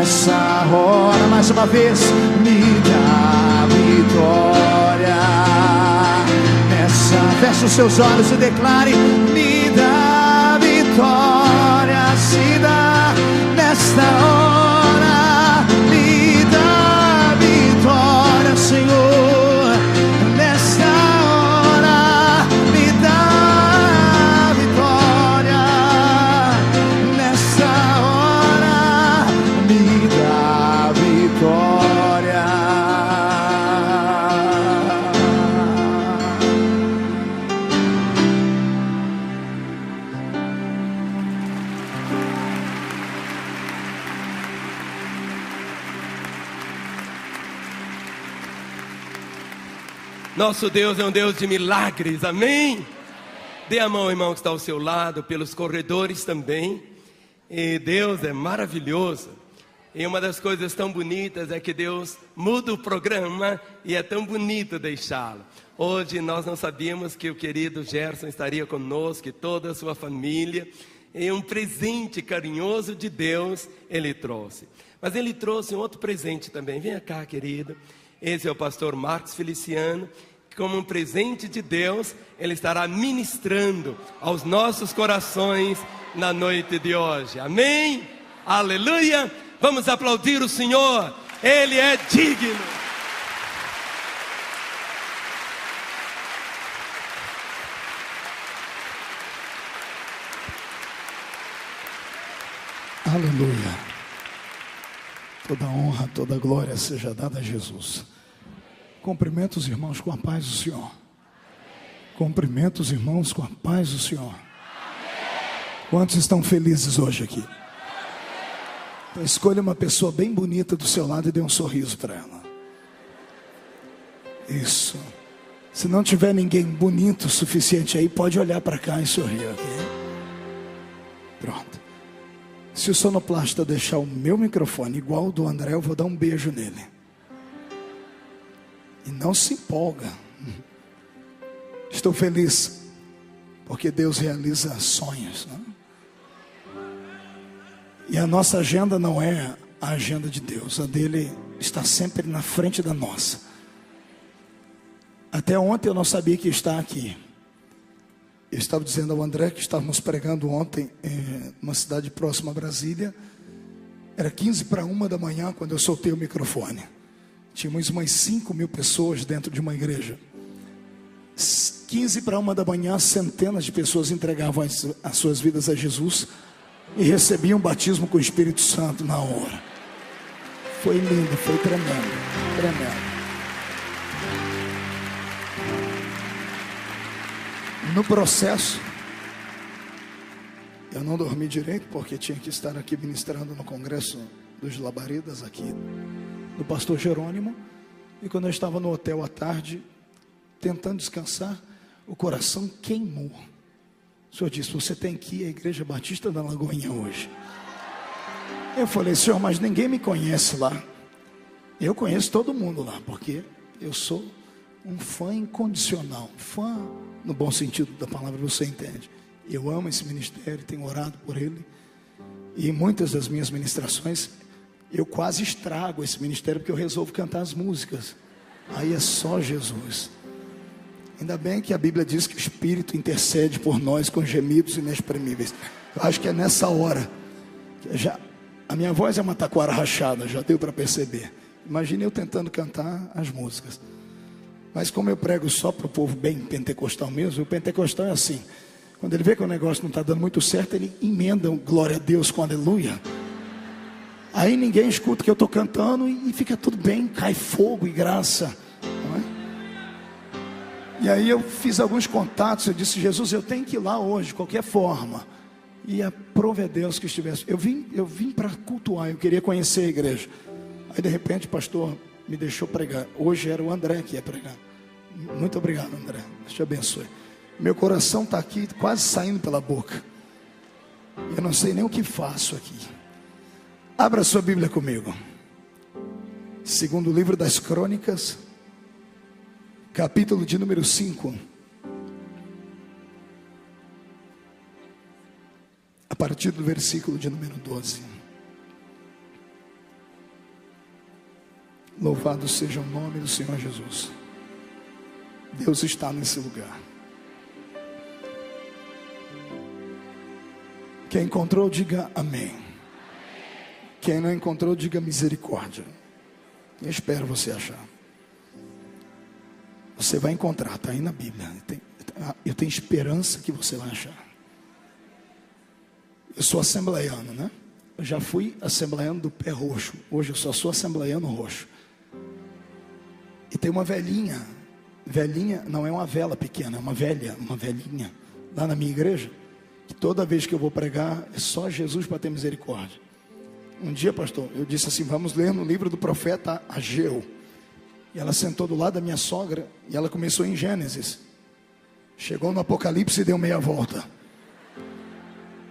nessa hora. Mais uma vez, me dá vitória. Feche os seus olhos e declare: me dá vitória. Se dá nesta hora, me dá vitória, Senhor. Nesta hora, me dá vitória. Nesta hora, me dá vitória. Nosso Deus é um Deus de milagres, amém? Dê a mão ao irmão que está ao seu lado, pelos corredores também. E Deus é maravilhoso. E uma das coisas tão bonitas é que Deus muda o programa e é tão bonito deixá-lo. Hoje nós não sabíamos que o querido Gerson estaria conosco e toda a sua família. E um presente carinhoso de Deus ele trouxe. Mas ele trouxe um outro presente também. Venha cá, querido. Esse é o pastor Marcos Feliciano. Como um presente de Deus, ele estará ministrando aos nossos corações na noite de hoje. Amém? Aleluia! Vamos aplaudir o Senhor. Ele é digno. Aleluia. Toda honra, toda glória seja dada a Jesus. Cumprimento os irmãos com a paz do Senhor. Cumprimento os irmãos com a paz do Senhor. Quantos estão felizes hoje aqui? Então escolha uma pessoa bem bonita do seu lado e dê um sorriso para ela. Isso. Se não tiver ninguém bonito o suficiente aí, pode olhar para cá e sorrir, ok? Pronto. Se o sonoplasta deixar o meu microfone igual ao do André, eu vou dar um beijo nele. E não se empolga. Estou feliz porque Deus realiza sonhos, né? E a nossa agenda não é a agenda de Deus. A dele está sempre na frente da nossa. Até ontem eu não sabia que está aqui. Eu estava dizendo ao André que estávamos pregando ontem em uma cidade próxima a Brasília. Era 1:45 da manhã quando eu soltei o microfone. Tínhamos umas 5.000 pessoas dentro de uma igreja. 1:45 da manhã, centenas de pessoas entregavam as suas vidas a Jesus e recebiam o batismo com o Espírito Santo na hora. Foi lindo, foi tremendo, tremendo. No processo, eu não dormi direito porque tinha que estar aqui ministrando no congresso dos Labaridas aqui do pastor Jerônimo. E quando eu estava no hotel à tarde, tentando descansar, o coração queimou. O Senhor disse: você tem que ir à Igreja Batista da Lagoinha hoje. Eu falei: Senhor, mas ninguém me conhece lá. Eu conheço todo mundo lá, porque eu sou um fã incondicional. Fã no bom sentido da palavra, você entende. Eu amo esse ministério, tenho orado por ele. E em muitas das minhas ministrações eu quase estrago esse ministério, porque eu resolvo cantar as músicas. Aí é só Jesus. Ainda bem que a Bíblia diz que o Espírito intercede por nós com gemidos inexprimíveis. Eu acho que é nessa hora que a minha voz é uma taquara rachada, já deu para perceber. Imagine eu tentando cantar as músicas. Mas como eu prego só para o povo bem pentecostal mesmo, o pentecostal é assim: quando ele vê que o negócio não está dando muito certo, ele emenda um glória a Deus com aleluia. Aí ninguém escuta o que eu estou cantando e fica tudo bem, cai fogo e graça, não é? E aí eu fiz alguns contatos, eu disse: Jesus, eu tenho que ir lá hoje, de qualquer forma. E aprove a Deus que estivesse. Eu vim para cultuar, eu queria conhecer a igreja. Aí de repente o pastor me deixou pregar. Hoje era o André que ia pregar. Muito obrigado, André, Deus te abençoe. Meu coração está aqui quase saindo pela boca. Eu não sei nem o que faço aqui. Abra sua Bíblia comigo. Segundo livro das Crônicas, capítulo de número 5. A partir do versículo de número 12. Louvado seja o nome do Senhor Jesus. Deus está nesse lugar. Quem encontrou, diga amém. Quem não encontrou, diga misericórdia. Eu espero você achar. Você vai encontrar, está aí na Bíblia. Eu tenho esperança que você vai achar. Eu sou assembleiano, né? Eu já fui assembleiano do pé roxo. Hoje eu só sou assembleiano roxo. E tem uma velhinha. Velhinha não é uma vela pequena, é uma velhinha. Lá na minha igreja, que toda vez que eu vou pregar, é só Jesus para ter misericórdia. Um dia, pastor, eu disse assim: vamos ler no livro do profeta Ageu. E ela sentou do lado da minha sogra e ela começou em Gênesis. Chegou no Apocalipse e deu meia volta.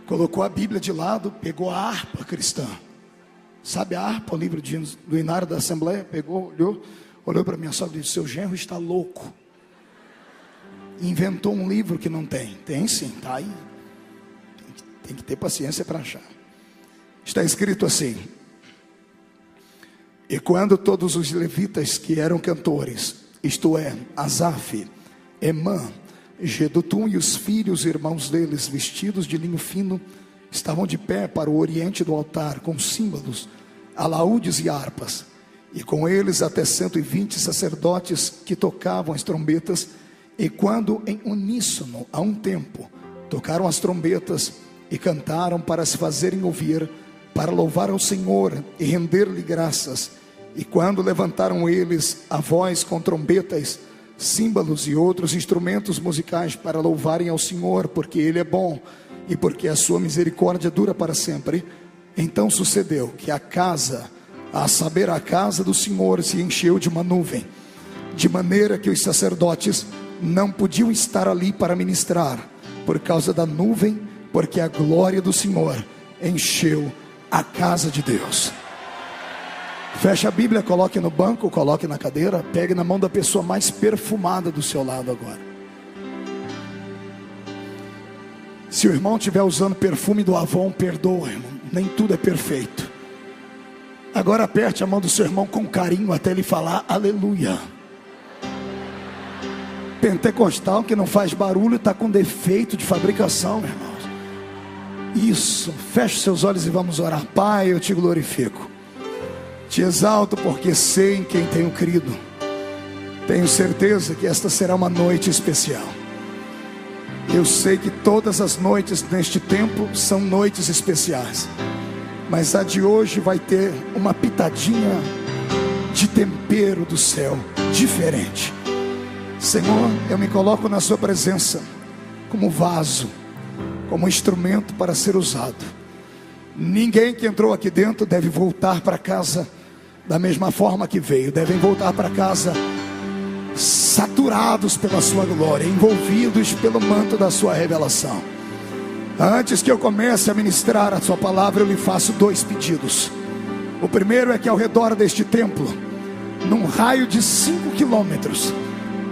Colocou a Bíblia de lado, pegou a harpa cristã. Sabe a harpa, o livro do Inário da Assembleia? Pegou, olhou para minha sogra e disse: seu genro está louco. Inventou um livro que não tem. Tem sim, está aí. Tem que ter paciência para achar. Está escrito assim: e quando todos os levitas que eram cantores, isto é, Asaf, Emã, Gedutum e os filhos e irmãos deles, vestidos de linho fino, estavam de pé para o oriente do altar, com símbolos, alaúdes e harpas, e com eles até 120 sacerdotes que tocavam as trombetas, e quando em uníssono, a um tempo, tocaram as trombetas e cantaram para se fazerem ouvir, para louvar ao Senhor e render-lhe graças, e quando levantaram eles a voz com trombetas, símbolos e outros instrumentos musicais para louvarem ao Senhor, porque Ele é bom e porque a sua misericórdia dura para sempre, então sucedeu que a casa, a saber a casa do Senhor, se encheu de uma nuvem, de maneira que os sacerdotes não podiam estar ali para ministrar, por causa da nuvem, porque a glória do Senhor encheu a casa de Deus. Feche a Bíblia, coloque no banco, coloque na cadeira, pegue na mão da pessoa mais perfumada do seu lado agora. Se o irmão estiver usando perfume do Avon, perdoa, irmão, nem tudo é perfeito. Agora aperte a mão do seu irmão com carinho até ele falar aleluia. Pentecostal que não faz barulho está com defeito de fabricação, meu irmão. Isso, feche seus olhos e vamos orar. Pai, eu te glorifico, te exalto porque sei em quem tenho crido. Tenho certeza que esta será uma noite especial. Eu sei que todas as noites neste tempo são noites especiais, mas a de hoje vai ter uma pitadinha de tempero do céu, diferente. Senhor, eu me coloco na sua presença como vaso, como instrumento para ser usado. Ninguém que entrou aqui dentro deve voltar para casa da mesma forma que veio. Devem voltar para casa saturados pela sua glória, envolvidos pelo manto da sua revelação. Antes que eu comece a ministrar a sua palavra, eu lhe faço 2 pedidos. O primeiro é que ao redor deste templo, num raio de 5 quilômetros,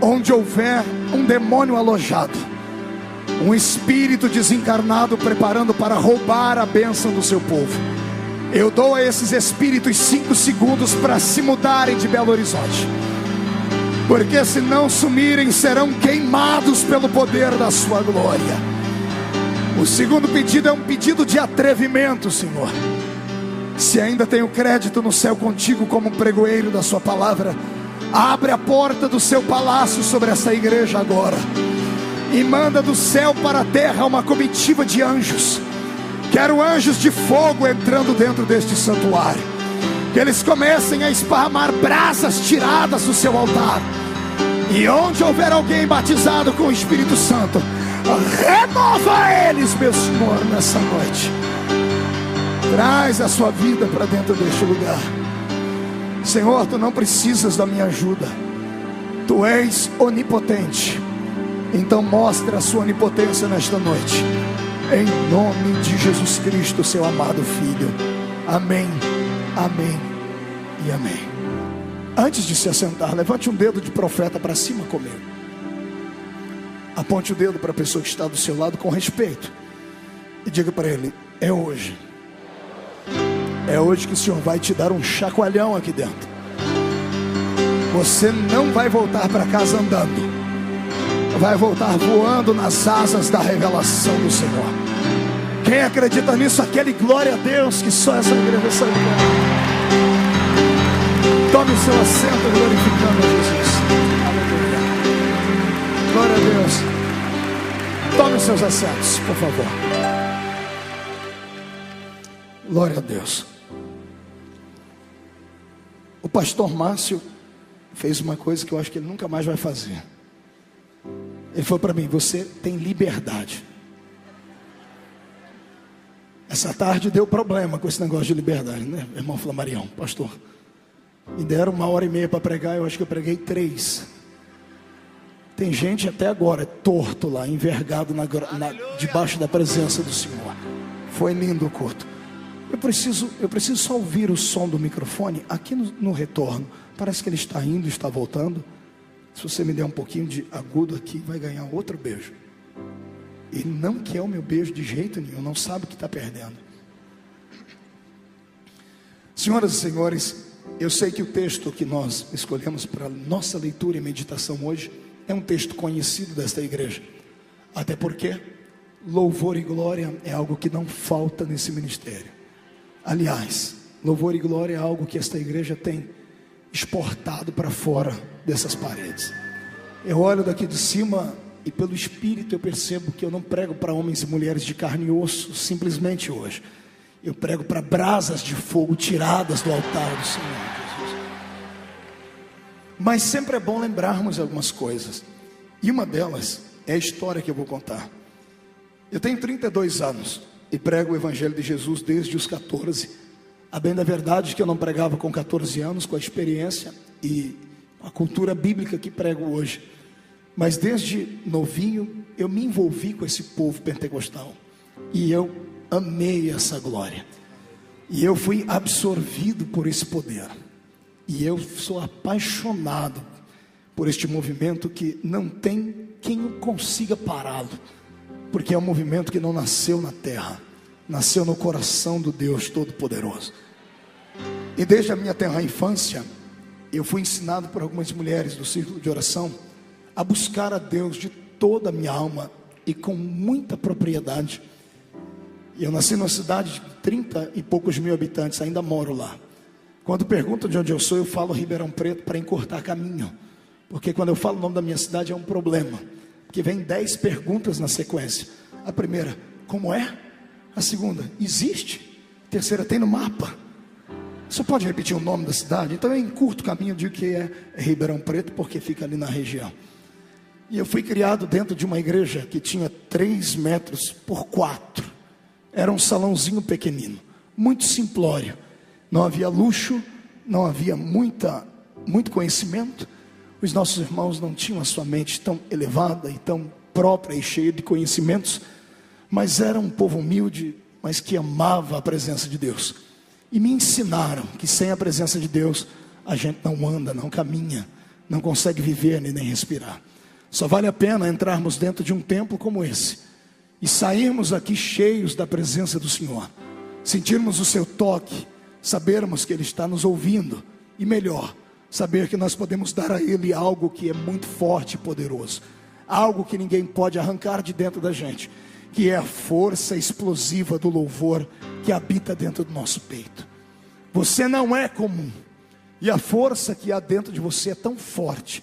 onde houver um demônio alojado, um espírito desencarnado preparando para roubar a bênção do seu povo, eu dou a esses espíritos 5 segundos para se mudarem de Belo Horizonte, porque se não sumirem serão queimados pelo poder da sua glória. O segundo pedido é um pedido de atrevimento, Senhor. Se ainda tenho crédito no céu contigo como pregoeiro da sua palavra, abre a porta do seu palácio sobre essa igreja agora e manda do céu para a terra uma comitiva de anjos. Quero anjos de fogo entrando dentro deste santuário, que eles comecem a esparramar brasas tiradas do seu altar, e onde houver alguém batizado com o Espírito Santo, renova eles, meu Senhor, nessa noite. Traz a sua vida para dentro deste lugar. Senhor, tu não precisas da minha ajuda, tu és onipotente. Então mostra a sua onipotência nesta noite, em nome de Jesus Cristo, seu amado Filho. Amém, amém e amém. Antes de se assentar, levante um dedo de profeta para cima comigo. Aponte o dedo para a pessoa que está do seu lado com respeito e diga para ele: é hoje. É hoje que o Senhor vai te dar um chacoalhão aqui dentro. Você não vai voltar para casa andando, vai voltar voando nas asas da revelação do Senhor. Quem acredita nisso, aquele glória a Deus que só essa igreja sabe. Tome o seu assento glorificando a Jesus. Aleluia. Glória a Deus. Tome os seus assentos, por favor. Glória a Deus. O pastor Márcio fez uma coisa que eu acho que ele nunca mais vai fazer. Ele falou para mim: você tem liberdade. Essa tarde deu problema com esse negócio de liberdade, né, irmão Flamarião, pastor? Me deram 1h30 para pregar, eu acho que eu preguei 3. Tem gente até agora torto lá, envergado debaixo da presença do Senhor. Foi lindo o culto. Eu preciso só ouvir o som do microfone aqui no retorno. Parece que ele está indo, está voltando. Se você me der um pouquinho de agudo aqui, vai ganhar outro beijo. Ele não quer o meu beijo de jeito nenhum, não sabe o que está perdendo. Senhoras e senhores, eu sei que o texto que nós escolhemos para nossa leitura e meditação hoje é um texto conhecido desta igreja. Até porque louvor e glória é algo que não falta nesse ministério. Aliás, louvor e glória é algo que esta igreja tem exportado para fora dessas paredes. Eu olho daqui de cima e pelo Espírito eu percebo que eu não prego para homens e mulheres de carne e osso simplesmente hoje. Eu prego para brasas de fogo tiradas do altar do Senhor Jesus. Mas sempre é bom lembrarmos algumas coisas. E uma delas é a história que eu vou contar. Eu tenho 32 anos e prego o Evangelho de Jesus desde os 14. A bem da verdade que eu não pregava com 14 anos, com a experiência e a cultura bíblica que prego hoje. Mas desde novinho eu me envolvi com esse povo pentecostal. E eu amei essa glória. E eu fui absorvido por esse poder. E eu sou apaixonado por este movimento que não tem quem consiga pará-lo. Porque é um movimento que não nasceu na terra, nasceu no coração do Deus Todo-Poderoso. E desde a minha tenra infância, eu fui ensinado por algumas mulheres do círculo de oração a buscar a Deus de toda a minha alma e com muita propriedade. E eu nasci numa cidade de 30 e poucos mil habitantes, ainda moro lá. Quando perguntam de onde eu sou, eu falo Ribeirão Preto para encurtar caminho. Porque quando eu falo o nome da minha cidade é um problema. Porque vem 10 perguntas na sequência. A primeira, como é? A segunda, existe? A terceira, tem no mapa? Você pode repetir o nome da cidade? Então eu encurto o caminho, digo que é Ribeirão Preto, porque fica ali na região. E eu fui criado dentro de uma igreja que tinha 3 metros por 4. Era um salãozinho pequenino, muito simplório. Não havia luxo, não havia muito conhecimento. Os nossos irmãos não tinham a sua mente tão elevada e tão própria e cheia de conhecimentos. Mas era um povo humilde, mas que amava a presença de Deus. E me ensinaram que sem a presença de Deus, a gente não anda, não caminha, não consegue viver nem respirar. Só vale a pena entrarmos dentro de um templo como esse e sairmos aqui cheios da presença do Senhor, sentirmos o seu toque, sabermos que Ele está nos ouvindo e melhor, saber que nós podemos dar a Ele algo que é muito forte e poderoso, algo que ninguém pode arrancar de dentro da gente, que é a força explosiva do louvor que habita dentro do nosso peito. Você não é comum, e a força que há dentro de você é tão forte,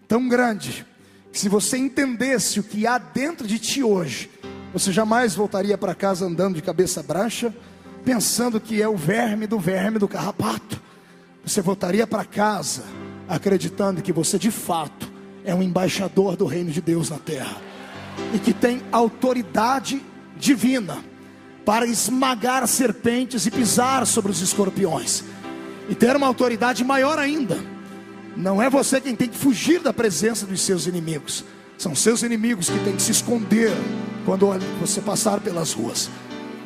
tão grande, que se você entendesse o que há dentro de ti hoje, você jamais voltaria para casa andando de cabeça baixa, pensando que é o verme do carrapato. Você voltaria para casa acreditando que você de fato é um embaixador do reino de Deus na terra, e que tem autoridade divina para esmagar serpentes e pisar sobre os escorpiões, e ter uma autoridade maior ainda. Não é você quem tem que fugir da presença dos seus inimigos, são seus inimigos que têm que se esconder quando você passar pelas ruas.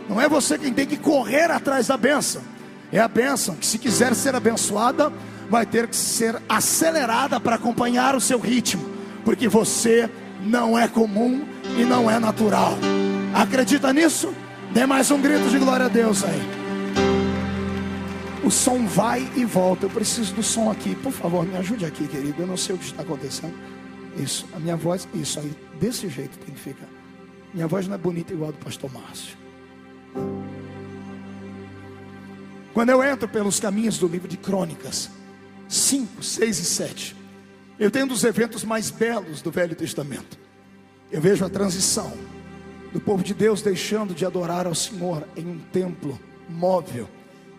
Não é você quem tem que correr atrás da bênção, é a bênção que, se quiser ser abençoada, vai ter que ser acelerada para acompanhar o seu ritmo, porque você não é comum e não é natural. Acredita nisso? Dê mais um grito de glória a Deus aí. O som vai e volta. Eu preciso do som aqui. Por favor, me ajude aqui, querido. Eu não sei o que está acontecendo. Isso, a minha voz, isso aí, desse jeito tem que ficar. Minha voz não é bonita igual a do pastor Márcio. Quando eu entro pelos caminhos do livro de Crônicas 5, 6 e 7, eu tenho um dos eventos mais belos do Velho Testamento. Eu vejo a transição do povo de Deus deixando de adorar ao Senhor em um templo móvel,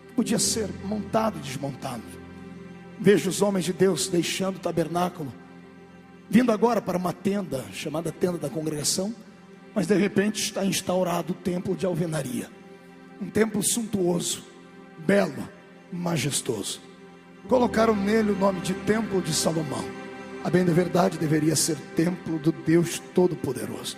que podia ser montado e desmontado. Vejo os homens de Deus deixando o tabernáculo, vindo agora para uma tenda, chamada tenda da congregação, mas de repente está instaurado o templo de alvenaria. Um templo suntuoso, belo, majestoso. Colocaram nele o nome de Templo de Salomão. A bem da verdade deveria ser templo do Deus Todo-Poderoso.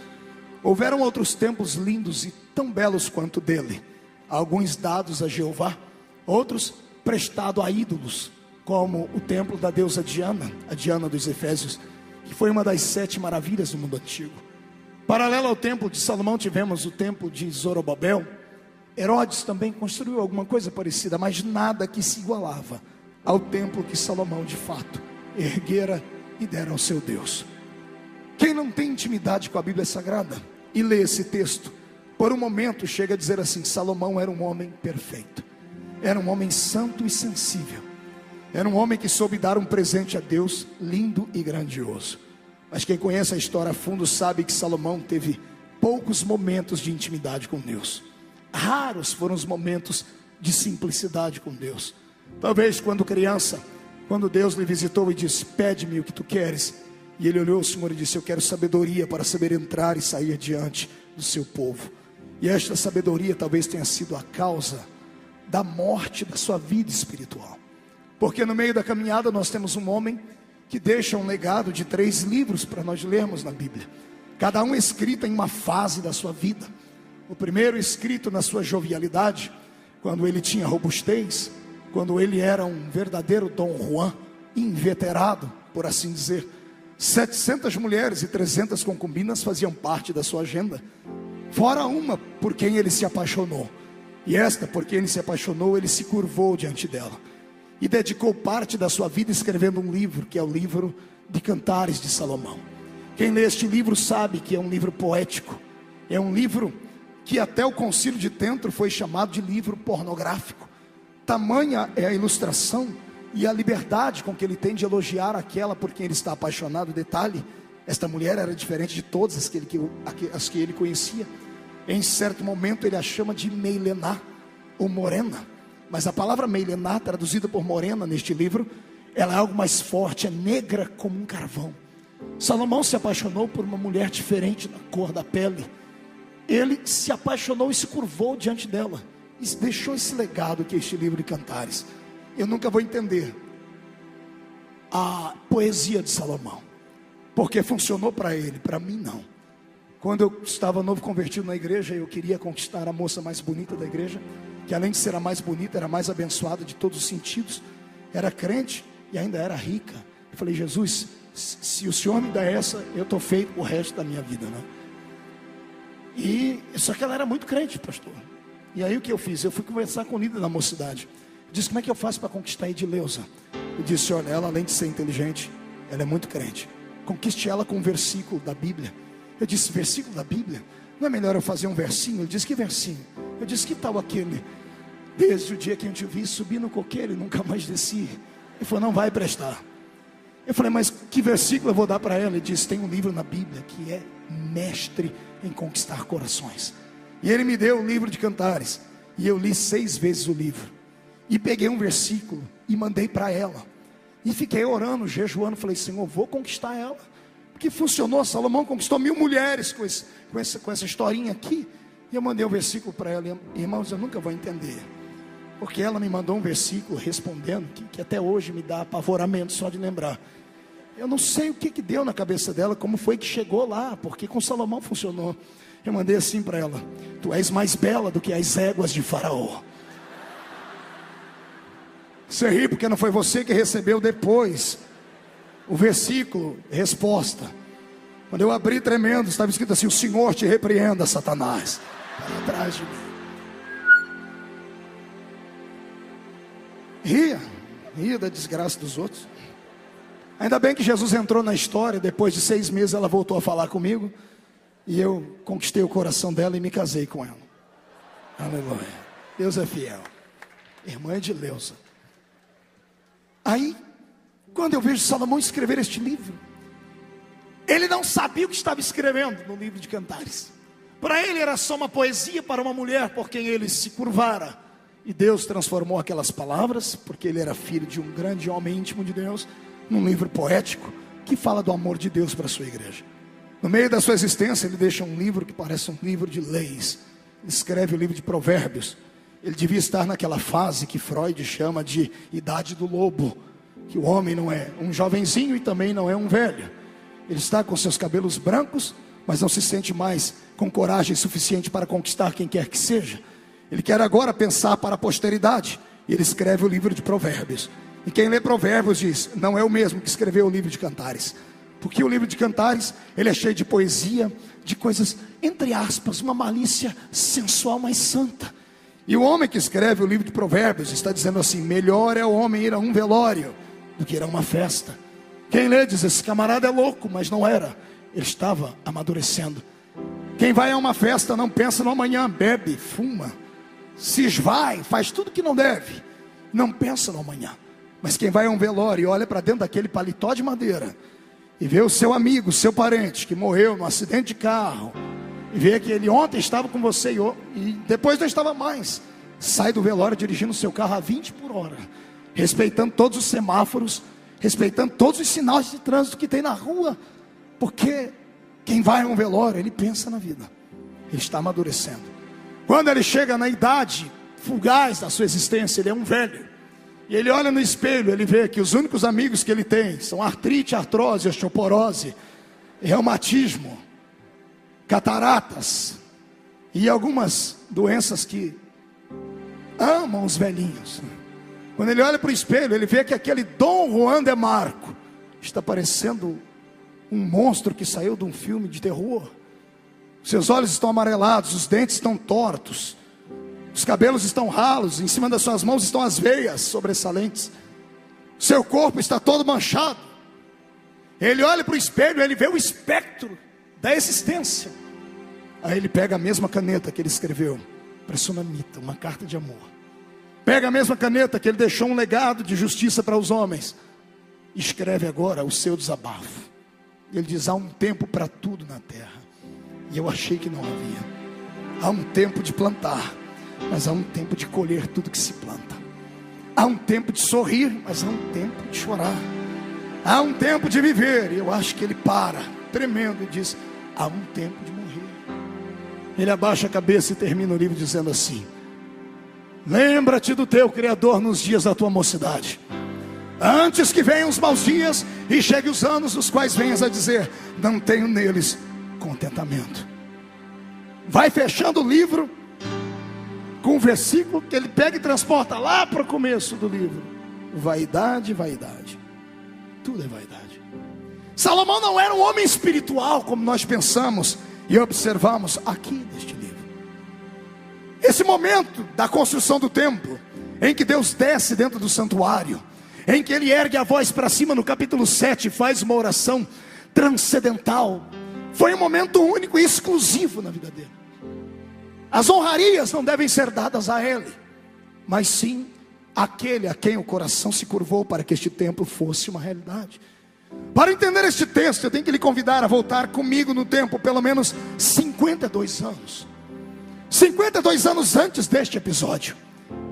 Houveram outros templos lindos e tão belos quanto dele, alguns dados a Jeová, outros prestados a ídolos, como o templo da deusa Diana, a Diana dos Efésios, que foi uma das 7 maravilhas do mundo antigo. Paralelo ao templo de Salomão, tivemos o templo de Zorobabel. Herodes também construiu alguma coisa parecida, mas nada que se igualava ao templo que Salomão de fato erguera e dera ao seu Deus. Quem não tem intimidade com a Bíblia Sagrada e lê esse texto, por um momento chega a dizer assim: Salomão era um homem perfeito, era um homem santo e sensível, era um homem que soube dar um presente a Deus lindo e grandioso. Mas quem conhece a história a fundo sabe que Salomão teve poucos momentos de intimidade com Deus. Raros foram os momentos de simplicidade com Deus. Talvez quando criança, quando Deus lhe visitou e disse: pede-me o que tu queres, e ele olhou ao Senhor e disse: eu quero sabedoria para saber entrar e sair diante do seu povo. E esta sabedoria talvez tenha sido a causa da morte da sua vida espiritual, porque no meio da caminhada nós temos um homem que deixa um legado de 3 livros para nós lermos na Bíblia, cada um escrito em uma fase da sua vida. O primeiro escrito na sua jovialidade, quando ele tinha robustez, quando ele era um verdadeiro Dom Juan, inveterado, por assim dizer. 700 mulheres e 300 concubinas faziam parte da sua agenda, fora uma por quem ele se apaixonou. E esta, por quem ele se apaixonou, ele se curvou diante dela e dedicou parte da sua vida escrevendo um livro, que é o livro de Cantares de Salomão. Quem lê este livro sabe que é um livro poético, é um livro que até o Concílio de Trento foi chamado de livro pornográfico. Tamanha é a ilustração e a liberdade com que ele tem de elogiar aquela por quem ele está apaixonado. Detalhe, esta mulher era diferente de todas as que ele conhecia. Em certo momento ele a chama de Meilená, ou morena. Mas a palavra Meilená, traduzida por morena neste livro, ela é algo mais forte, é negra como um carvão. Salomão se apaixonou por uma mulher diferente na cor da pele. Ele se apaixonou e se curvou diante dela, e deixou esse legado que é este livro de Cantares. Eu nunca vou entender a poesia de Salomão, porque funcionou para ele, para mim não. Quando eu estava novo convertido na igreja, eu queria conquistar a moça mais bonita da igreja, que além de ser a mais bonita, era a mais abençoada de todos os sentidos, era crente e ainda era rica. Eu falei: Jesus, se o Senhor me dá essa, eu estou feito o resto da minha vida, né? E só que ela era muito crente, pastor. E aí o que eu fiz? Eu fui conversar com o líder da mocidade. Eu disse: como é que eu faço para conquistar a Edileuza? Eu disse: olha, ela além de ser inteligente, ela é muito crente. Conquiste ela com um versículo da Bíblia. Eu disse: versículo da Bíblia? Não é melhor eu fazer um versinho? Ele disse: que versinho? Eu disse: que tal aquele: desde o dia que eu te vi, subi no coqueiro e nunca mais desci. Ele falou: não vai prestar. Eu falei: mas que versículo eu vou dar para ela? Ele disse: tem um livro na Bíblia que é mestre em conquistar corações. E ele me deu o livro de Cantares, e eu li 6 vezes o livro, e peguei um versículo e mandei para ela, e fiquei orando, jejuando. Falei: Senhor, vou conquistar ela, porque funcionou. Salomão conquistou 1000 mulheres com essa historinha aqui. E eu mandei um versículo para ela. E, irmãos, eu nunca vou entender, porque ela me mandou um versículo respondendo que até hoje me dá apavoramento só de lembrar. Eu não sei o que deu na cabeça dela, como foi que chegou lá, porque com Salomão funcionou. Eu mandei assim para ela: tu és mais bela do que as éguas de Faraó. Você ri porque não foi você que recebeu depois o versículo, resposta. Quando eu abri tremendo, estava escrito assim: o Senhor te repreenda, Satanás. Para atrás de mim. Ria da desgraça dos outros. Ainda bem que Jesus entrou na história. Depois de 6 meses ela voltou a falar comigo, e eu conquistei o coração dela e me casei com ela. Aleluia. Deus é fiel. Irmã Edileuza. Aí, quando eu vejo Salomão escrever este livro, ele não sabia o que estava escrevendo no livro de Cantares. Para ele era só uma poesia para uma mulher por quem ele se curvara. E Deus transformou aquelas palavras, porque ele era filho de um grande homem íntimo de Deus, num livro poético que fala do amor de Deus para a sua igreja. No meio da sua existência, ele deixa um livro que parece um livro de leis. Ele escreve o livro de Provérbios. Ele devia estar naquela fase que Freud chama de idade do lobo, que o homem não é um jovenzinho e também não é um velho. Ele está com seus cabelos brancos, mas não se sente mais com coragem suficiente para conquistar quem quer que seja. Ele quer agora pensar para a posteridade, e ele escreve o livro de Provérbios. E quem lê Provérbios diz, não é o mesmo que escreveu o livro de Cantares, porque o livro de Cantares, ele é cheio de poesia, de coisas, entre aspas, uma malícia sensual, mas santa. E o homem que escreve o livro de Provérbios está dizendo assim, melhor é o homem ir a um velório do que ir a uma festa. Quem lê diz, esse camarada é louco, mas não era, ele estava amadurecendo. Quem vai a uma festa não pensa no amanhã, bebe, fuma, se esvai, faz tudo que não deve, não pensa no amanhã. Mas quem vai a um velório e olha para dentro daquele paletó de madeira e vê o seu amigo, seu parente que morreu num acidente de carro, e vê que ele ontem estava com você e depois não estava mais, sai do velório dirigindo o seu carro a 20 por hora, respeitando todos os semáforos, respeitando todos os sinais de trânsito que tem na rua, porque quem vai a um velório, ele pensa na vida, ele está amadurecendo. Quando ele chega na idade fugaz da sua existência, ele é um velho, e ele olha no espelho, ele vê que os únicos amigos que ele tem são artrite, artrose, osteoporose, reumatismo, cataratas e algumas doenças que amam os velhinhos. Quando ele olha para o espelho, ele vê que aquele Dom Juan de Marco está parecendo um monstro que saiu de um filme de terror. Seus olhos estão amarelados, os dentes estão tortos, os cabelos estão ralos, em cima das suas mãos estão as veias sobressalentes, seu corpo está todo manchado. Ele olha para o espelho, ele vê o espectro da existência. Aí ele pega a mesma caneta que ele escreveu para Sunamita, uma carta de amor. Pega a mesma caneta que ele deixou um legado de justiça para os homens, e escreve agora o seu desabafo. Ele diz, há um tempo para tudo na terra, e eu achei que não havia. Há um tempo de plantar, mas há um tempo de colher tudo que se planta. Há um tempo de sorrir, mas há um tempo de chorar. Há um tempo de viver, e eu acho que ele para, tremendo, e diz, há um tempo de morrer. Ele abaixa a cabeça e termina o livro dizendo assim, lembra-te do teu Criador nos dias da tua mocidade, antes que venham os maus dias e cheguem os anos nos quais venhas a dizer, não tenho neles contentamento. Vai fechando o livro com um versículo que ele pega e transporta lá para o começo do livro. Vaidade, vaidade, tudo é vaidade. Salomão não era um homem espiritual como nós pensamos e observamos aqui neste livro. Esse momento da construção do templo, em que Deus desce dentro do santuário, em que ele ergue a voz para cima no capítulo 7, faz uma oração transcendental, foi um momento único e exclusivo na vida dele. As honrarias não devem ser dadas a ele, mas sim àquele a quem o coração se curvou para que este templo fosse uma realidade. Para entender este texto, eu tenho que lhe convidar a voltar comigo no tempo pelo menos 52 anos. 52 anos antes deste episódio.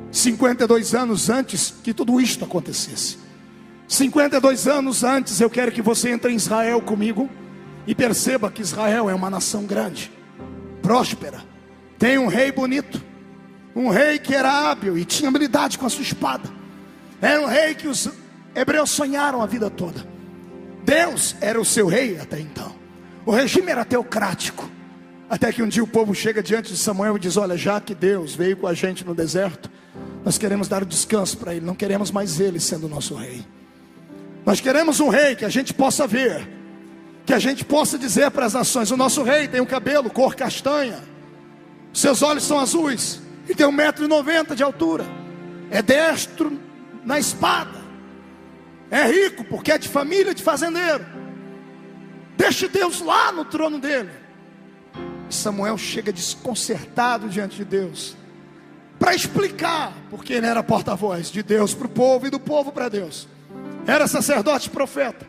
52 anos antes que tudo isto acontecesse. 52 anos antes, eu quero que você entre em Israel comigo e perceba que Israel é uma nação grande, próspera, tem um rei bonito, um rei que era hábil e tinha habilidade com a sua espada. Era um rei que os hebreus sonharam a vida toda. Deus era o seu rei até então. O regime era teocrático, até que um dia o povo chega diante de Samuel e diz, olha, já que Deus veio com a gente no deserto, nós queremos dar o descanso para ele, não queremos mais ele sendo o nosso rei. Nós queremos um rei que a gente possa ver, que a gente possa dizer para as nações, o nosso rei tem um cabelo cor castanha, seus olhos são azuis, e tem 1,90 m de altura, é destro na espada. É rico porque é de família de fazendeiro. Deixe Deus lá no trono dele. Samuel chega desconcertado diante de Deus, para explicar, porque ele era porta-voz de Deus para o povo e do povo para Deus. Era sacerdote e profeta.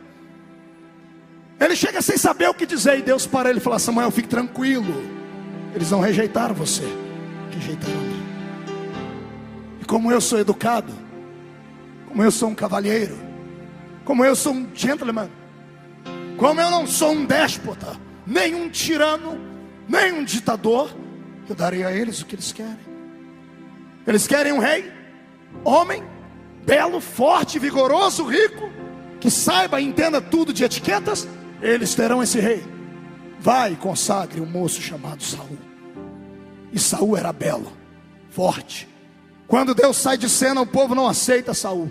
Ele chega sem saber o que dizer, e Deus para ele e fala: Samuel, fique tranquilo, eles não rejeitaram você, rejeitaram a mim. E como eu sou educado, como eu sou um cavalheiro, como eu sou um gentleman, como eu não sou um déspota, nem um tirano, nem um ditador, eu darei a eles o que eles querem. Eles querem um rei, homem, belo, forte, vigoroso, rico, que saiba e entenda tudo de etiquetas. Eles terão esse rei. Vai e consagre um moço chamado Saul. E Saul era belo, forte. Quando Deus sai de cena, o povo não aceita Saul.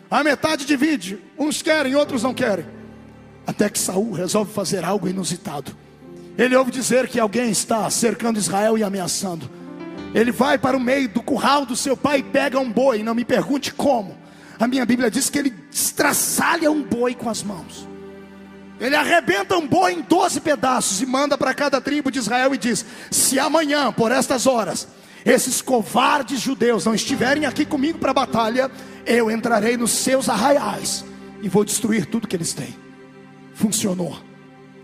A metade divide, uns querem, outros não querem. Até que Saul resolve fazer algo inusitado. Ele ouve dizer que alguém está cercando Israel e ameaçando. Ele vai para o meio do curral do seu pai e pega um boi. Não me pergunte como. A minha Bíblia diz que ele estraçalha um boi com as mãos. Ele arrebenta um boi em 12 pedaços e manda para cada tribo de Israel e diz: se amanhã, por estas horas, esses covardes judeus não estiverem aqui comigo para a batalha, eu entrarei nos seus arraiais e vou destruir tudo que eles têm. Funcionou.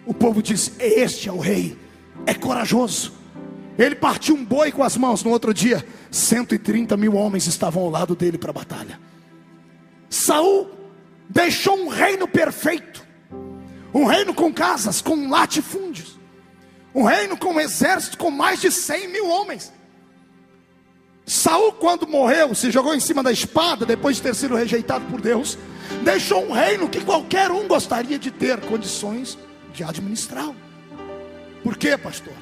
O povo diz: este é o rei, é corajoso. Ele partiu um boi com as mãos. No outro dia, 130 mil homens estavam ao lado dele para a batalha. Saul deixou um reino perfeito, um reino com casas, com latifúndios, um reino com um exército com mais de 100 mil homens. Saul, quando morreu, se jogou em cima da espada, depois de ter sido rejeitado por Deus, deixou um reino que qualquer um gostaria de ter condições de administrar. Por quê, pastor?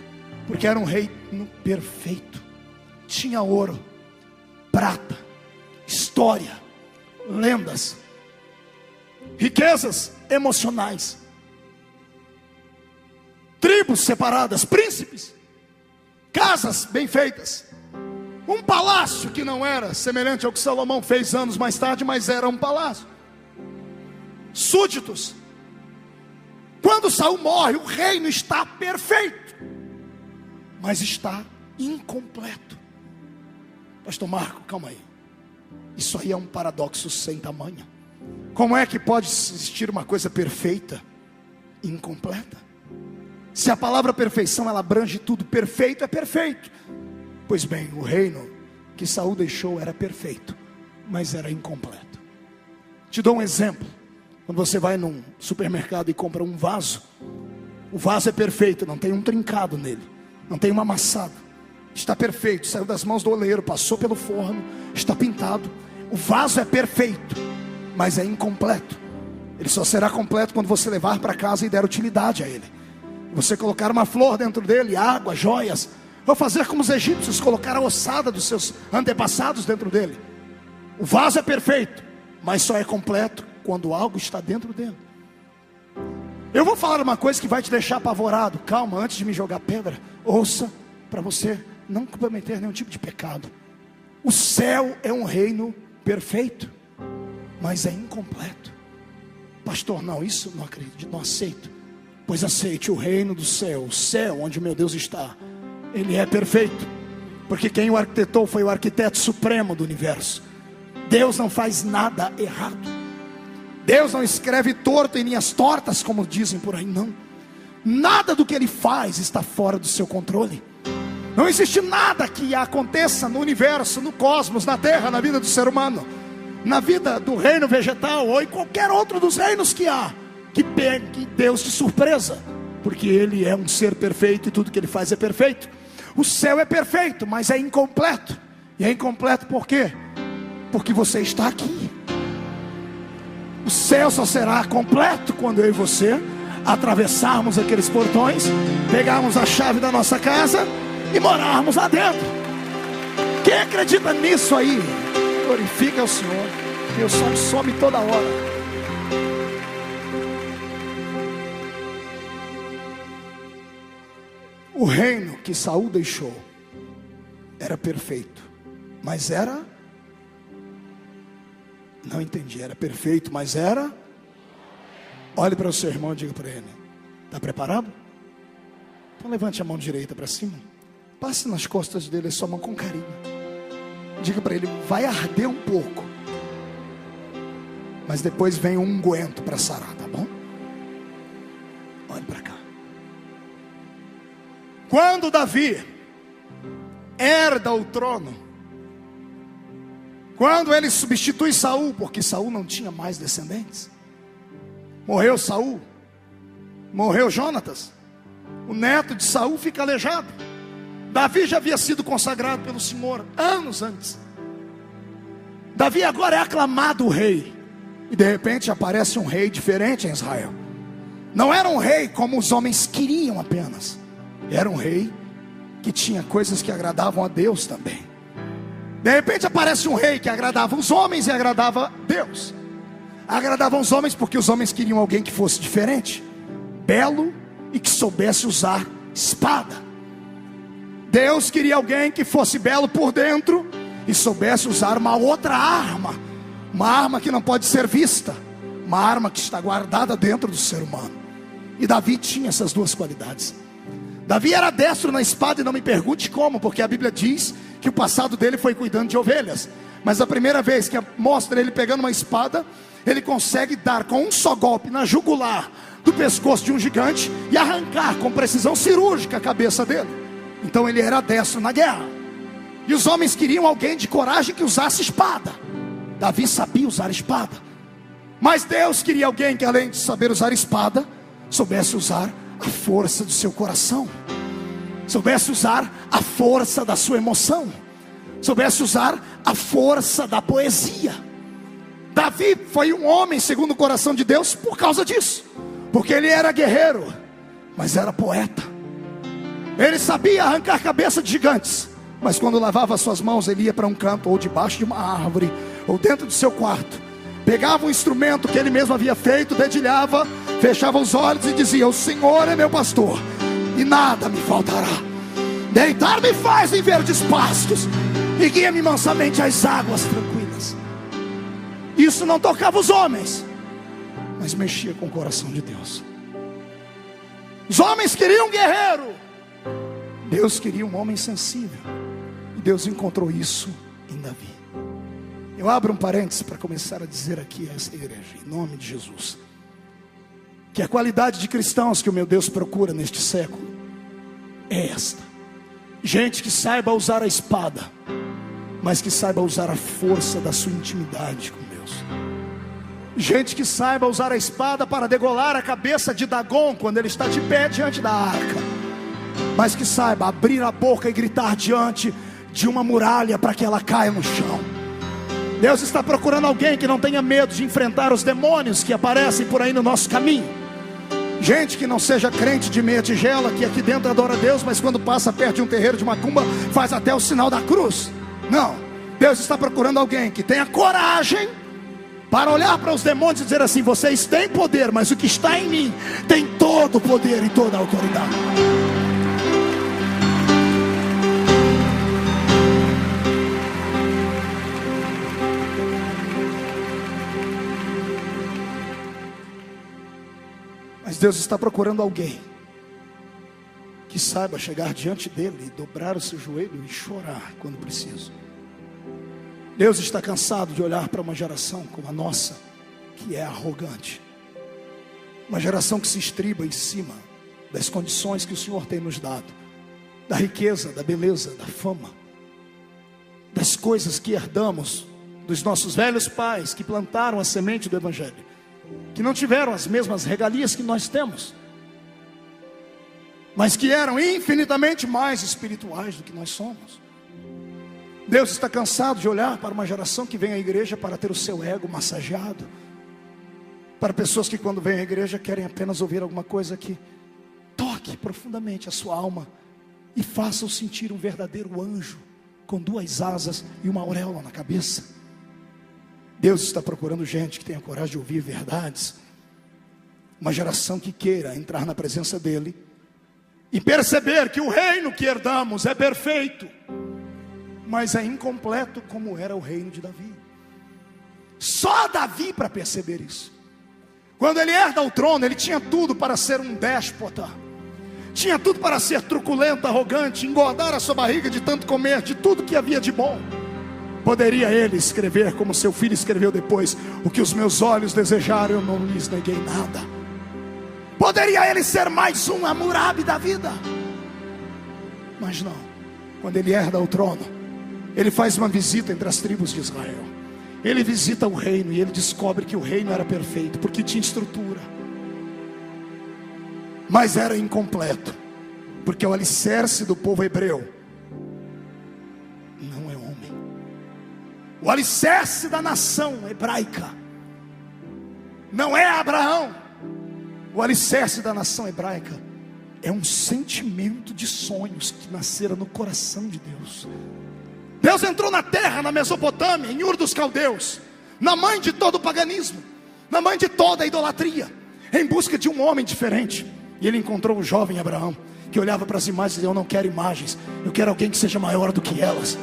Porque era um reino perfeito. Tinha ouro, prata, história, lendas, riquezas emocionais, tribos separadas, príncipes, casas bem feitas, um palácio que não era semelhante ao que Salomão fez anos mais tarde, mas era um palácio, súditos. Quando Saul morre, o reino está perfeito, mas está incompleto. Pastor Marco, calma aí. Isso aí é um paradoxo sem tamanho. Como é que pode existir uma coisa perfeita e incompleta? Se a palavra perfeição, ela abrange tudo, perfeito é perfeito. Pois bem, o reino que Saul deixou era perfeito, mas era incompleto. Te dou um exemplo. Quando você vai num supermercado e compra um vaso, o vaso é perfeito, não tem um trincado nele, não tem um amassado, está perfeito, saiu das mãos do oleiro, passou pelo forno, está pintado. O vaso é perfeito, mas é incompleto. Ele só será completo quando você levar para casa e der utilidade a ele. Você colocar uma flor dentro dele, água, joias, ou fazer como os egípcios, colocar a ossada dos seus antepassados dentro dele. O vaso é perfeito, mas só é completo quando algo está dentro dele. Eu vou falar uma coisa que vai te deixar apavorado. Calma, antes de me jogar pedra, ouça, para você não cometer nenhum tipo de pecado. O céu é um reino perfeito, mas é incompleto. Pastor, não, isso não acredito, não aceito. Pois aceite o reino do céu, o céu onde meu Deus está. Ele é perfeito, porque quem o arquitetou foi o arquiteto supremo do universo. Deus não faz nada errado. Deus não escreve torto em linhas tortas, como dizem por aí, não. Nada do que Ele faz está fora do seu controle. Não existe nada que aconteça no universo, no cosmos, na terra, na vida do ser humano, na vida do reino vegetal ou em qualquer outro dos reinos que há, que pegue Deus de surpresa, porque Ele é um ser perfeito e tudo que Ele faz é perfeito. O céu é perfeito, mas é incompleto. E é incompleto por quê? Porque você está aqui. O céu só será completo quando eu e você atravessarmos aqueles portões, pegarmos a chave da nossa casa e morarmos lá dentro. Quem acredita nisso aí, glorifica o Senhor. Meu som some toda hora. O reino que Saul deixou era perfeito, mas era Não entendi, era perfeito, mas era... Olhe para o seu irmão e diga para ele: está preparado? Então levante a mão direita para cima, passe nas costas dele a sua mão com carinho. Diga para ele: vai arder um pouco, mas depois vem um unguento para sarar, tá bom? Olhe para cá. Quando Davi herda o trono, quando ele substitui Saul, porque Saul não tinha mais descendentes, morreu Saul, morreu Jonatas, o neto de Saul fica aleijado. Davi já havia sido consagrado pelo Senhor anos antes. Davi agora é aclamado rei, e de repente aparece um rei diferente em Israel. Não era um rei como os homens queriam apenas, era um rei que tinha coisas que agradavam a Deus também. De repente aparece um rei que agradava os homens e agradava Deus. Agradavam os homens porque os homens queriam alguém que fosse diferente, belo e que soubesse usar espada. Deus queria alguém que fosse belo por dentro e soubesse usar uma outra arma, uma arma que não pode ser vista, uma arma que está guardada dentro do ser humano. E Davi tinha essas duas qualidades. Davi era destro na espada, e não me pergunte como, porque a Bíblia diz que o passado dele foi cuidando de ovelhas. Mas a primeira vez que mostra ele pegando uma espada, ele consegue dar com um só golpe na jugular do pescoço de um gigante e arrancar com precisão cirúrgica a cabeça dele. Então ele era destro na guerra. E os homens queriam alguém de coragem que usasse espada. Davi sabia usar espada, mas Deus queria alguém que, além de saber usar espada, soubesse usar a força do seu coração, soubesse usar a força da sua emoção, soubesse usar a força da poesia. Davi foi um homem segundo o coração de Deus por causa disso, porque ele era guerreiro, mas era poeta. Ele sabia arrancar cabeça de gigantes, mas quando lavava suas mãos, ele ia para um canto, ou debaixo de uma árvore, ou dentro do seu quarto, pegava um instrumento que ele mesmo havia feito, dedilhava, fechava os olhos e dizia: o Senhor é meu pastor, e nada me faltará. Deitar-me faz em verdes pastos, e guia-me mansamente às águas tranquilas. Isso não tocava os homens, mas mexia com o coração de Deus. Os homens queriam um guerreiro, Deus queria um homem sensível, e Deus encontrou isso em Davi. Eu abro um parênteses para começar a dizer aqui a essa igreja, em nome de Jesus, que a qualidade de cristãos que o meu Deus procura neste século é esta: gente que saiba usar a espada, mas que saiba usar a força da sua intimidade com Deus. Gente que saiba usar a espada para degolar a cabeça de Dagom quando ele está de pé diante da arca, mas que saiba abrir a boca e gritar diante de uma muralha para que ela caia no chão. Deus está procurando alguém que não tenha medo de enfrentar os demônios que aparecem por aí no nosso caminho. Gente que não seja crente de meia tigela, que aqui dentro adora Deus, mas quando passa perto de um terreiro de macumba, faz até o sinal da cruz. Não, Deus está procurando alguém que tenha coragem para olhar para os demônios e dizer assim: vocês têm poder, mas o que está em mim tem todo o poder e toda a autoridade. Mas Deus está procurando alguém que saiba chegar diante dele e dobrar o seu joelho e chorar quando preciso. Deus está cansado de olhar para uma geração como a nossa, que é arrogante, uma geração que se estriba em cima das condições que o Senhor tem nos dado, da riqueza, da beleza, da fama, das coisas que herdamos dos nossos velhos pais que plantaram a semente do Evangelho, que não tiveram as mesmas regalias que nós temos, mas que eram infinitamente mais espirituais do que nós somos. Deus está cansado de olhar para uma geração que vem à igreja para ter o seu ego massageado, para pessoas que quando vêm à igreja querem apenas ouvir alguma coisa que toque profundamente a sua alma e faça-o sentir um verdadeiro anjo com duas asas e uma auréola na cabeça. Deus está procurando gente que tenha coragem de ouvir verdades, uma geração que queira entrar na presença dele e perceber que o reino que herdamos é perfeito, mas é incompleto como era o reino de Davi. Só Davi para perceber isso. Quando ele herda o trono, ele tinha tudo para ser um déspota, tinha tudo para ser truculento, arrogante, engordar a sua barriga de tanto comer, de tudo que havia de bom. Poderia ele escrever, como seu filho escreveu depois: o que os meus olhos desejaram, eu não lhes neguei nada. Poderia ele ser mais um Hammurabi da vida. Mas não. Quando ele herda o trono, ele faz uma visita entre as tribos de Israel. Ele visita o reino e ele descobre que o reino era perfeito, porque tinha estrutura, mas era incompleto, porque o alicerce do povo hebreu não é homem. O alicerce da nação hebraica não é Abraão. O alicerce da nação hebraica é um sentimento de sonhos que nasceram no coração de Deus. Deus entrou na terra, na Mesopotâmia, em Ur dos Caldeus, na mãe de todo o paganismo, na mãe de toda a idolatria, em busca de um homem diferente. E ele encontrou um jovem Abraão, que olhava para as imagens e dizia: eu não quero imagens, eu quero alguém que seja maior do que elas.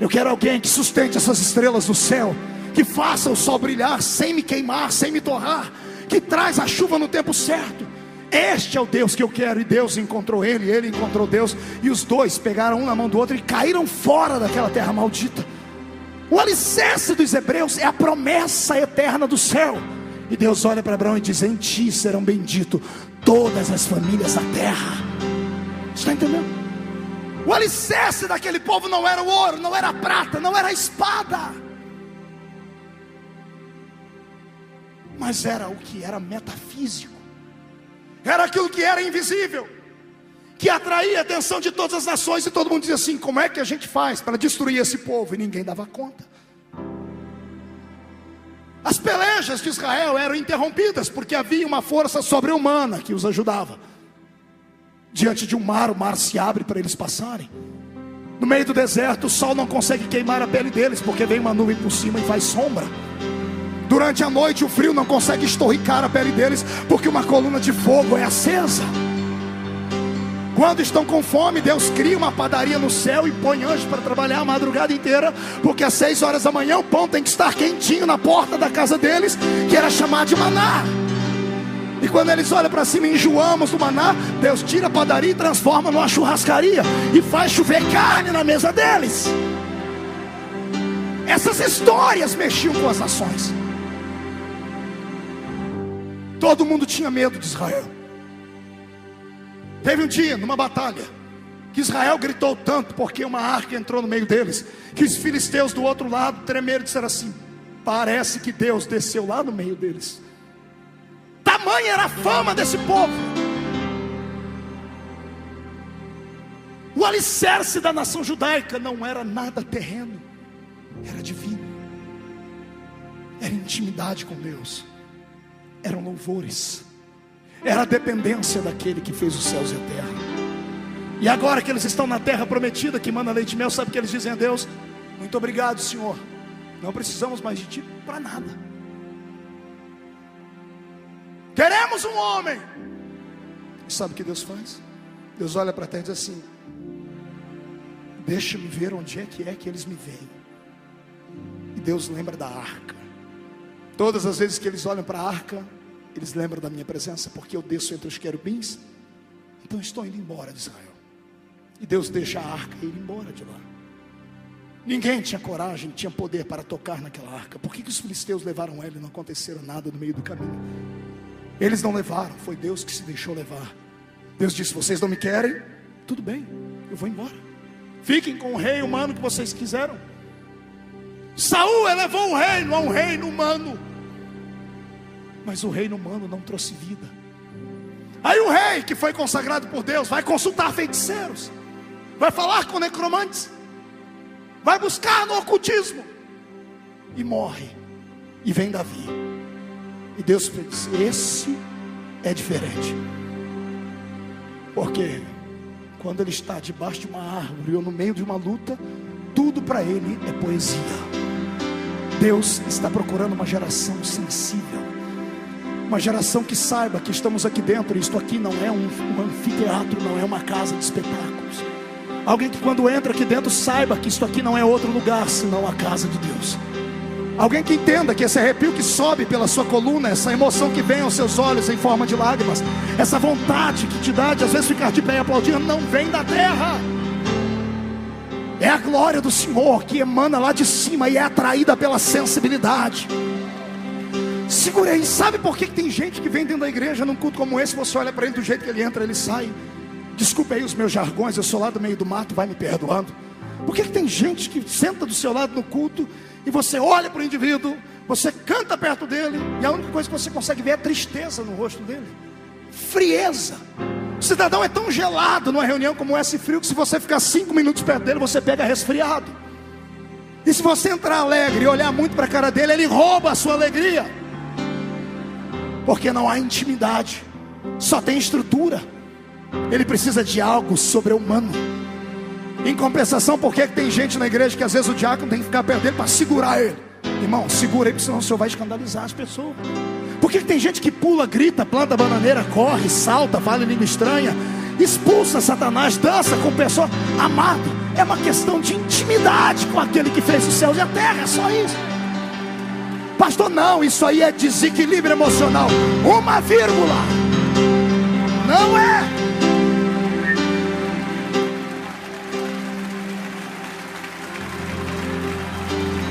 Eu quero alguém que sustente essas estrelas do céu, que faça o sol brilhar sem me queimar, sem me torrar, que traz a chuva no tempo certo. Este é o Deus que eu quero. E Deus encontrou ele, ele encontrou Deus, e os dois pegaram um na mão do outro e caíram fora daquela terra maldita. O alicerce dos hebreus é a promessa eterna do céu. E Deus olha para Abraão e diz: em ti serão benditas todas as famílias da terra. Está entendendo? O alicerce daquele povo não era o ouro, não era a prata, não era a espada, mas era o que era metafísico. Era aquilo que era invisível, que atraía a atenção de todas as nações. E todo mundo dizia assim: como é que a gente faz para destruir esse povo? E ninguém dava conta. As pelejas de Israel eram interrompidas, porque havia uma força sobre-humana que os ajudava. Diante de um mar, o mar se abre para eles passarem. No meio do deserto, o sol não consegue queimar a pele deles, porque vem uma nuvem por cima e faz sombra. Durante a noite, o frio não consegue estorricar a pele deles, porque uma coluna de fogo é acesa. Quando estão com fome, Deus cria uma padaria no céu e põe anjos para trabalhar a madrugada inteira, porque às 6 horas da manhã o pão tem que estar quentinho na porta da casa deles, que era chamado de maná. E quando eles olham para cima e enjoamos do maná, Deus tira a padaria e transforma numa churrascaria e faz chover carne na mesa deles. Essas histórias mexiam com as nações. Todo mundo tinha medo de Israel. Teve um dia, numa batalha, que Israel gritou tanto, porque uma arca entrou no meio deles, que os filisteus do outro lado tremeram e disseram assim: parece que Deus desceu lá no meio deles. Tamanha era a fama desse povo. O alicerce da nação judaica não era nada terreno, era divino. Era intimidade com Deus, eram louvores, era a dependência daquele que fez os céus e a terra. E agora que eles estão na terra prometida, que manda leite e mel, sabe o que eles dizem a Deus? Muito obrigado, Senhor, não precisamos mais de ti para nada. Queremos um homem. E sabe o que Deus faz? Deus olha para a terra e diz assim: deixa-me ver onde é que eles me veem. E Deus lembra da arca. Todas as vezes que eles olham para a arca, eles lembram da minha presença, porque eu desço entre os querubins. Então estou indo embora de Israel. E Deus deixa a arca ir embora de lá. Ninguém tinha coragem, tinha poder para tocar naquela arca. Por que os filisteus levaram ela e não aconteceu nada no meio do caminho? Eles não levaram, foi Deus que se deixou levar. Deus disse: vocês não me querem? Tudo bem, eu vou embora. Fiquem com o rei humano que vocês quiseram. Saul elevou o reino a um reino humano, mas o reino humano não trouxe vida. Aí o rei que foi consagrado por Deus vai consultar feiticeiros, vai falar com necromantes, vai buscar no ocultismo, e morre. E vem Davi. E Deus diz: esse é diferente. Porque quando ele está debaixo de uma árvore ou no meio de uma luta, tudo para ele é poesia. Deus está procurando uma geração sensível, uma geração que saiba que estamos aqui dentro. Isto aqui não é um anfiteatro, não é uma casa de espetáculos. Alguém que quando entra aqui dentro saiba que isto aqui não é outro lugar senão a casa de Deus. Alguém que entenda que esse arrepio que sobe pela sua coluna, essa emoção que vem aos seus olhos em forma de lágrimas, essa vontade que te dá de às vezes ficar de pé e aplaudir, não vem da terra. É a glória do Senhor que emana lá de cima e é atraída pela sensibilidade. Segura aí. Sabe por que tem gente que vem dentro da igreja num culto como esse, você olha para ele do jeito que ele entra, ele sai? Desculpe aí os meus jargões, eu sou lá do meio do mato, vai me perdoando. Por que tem gente que senta do seu lado no culto e você olha para o indivíduo, você canta perto dele e a única coisa que você consegue ver é tristeza no rosto dele, frieza. O cidadão é tão gelado numa reunião como essa e frio que se você ficar 5 minutos perto dele, você pega resfriado. E se você entrar alegre e olhar muito para a cara dele, ele rouba a sua alegria. Porque não há intimidade, só tem estrutura. Ele precisa de algo sobre-humano. Em compensação, por que tem gente na igreja que às vezes o diácono tem que ficar perto dele para segurar ele? Irmão, segura ele, porque senão o senhor vai escandalizar as pessoas. Por que tem gente que pula, grita, planta bananeira, corre, salta, fala em língua estranha, expulsa Satanás, dança com pessoa? Amado, é uma questão de intimidade com aquele que fez os céus e a terra, é só isso. Pastor, não, isso aí é desequilíbrio emocional. Uma vírgula. Não é.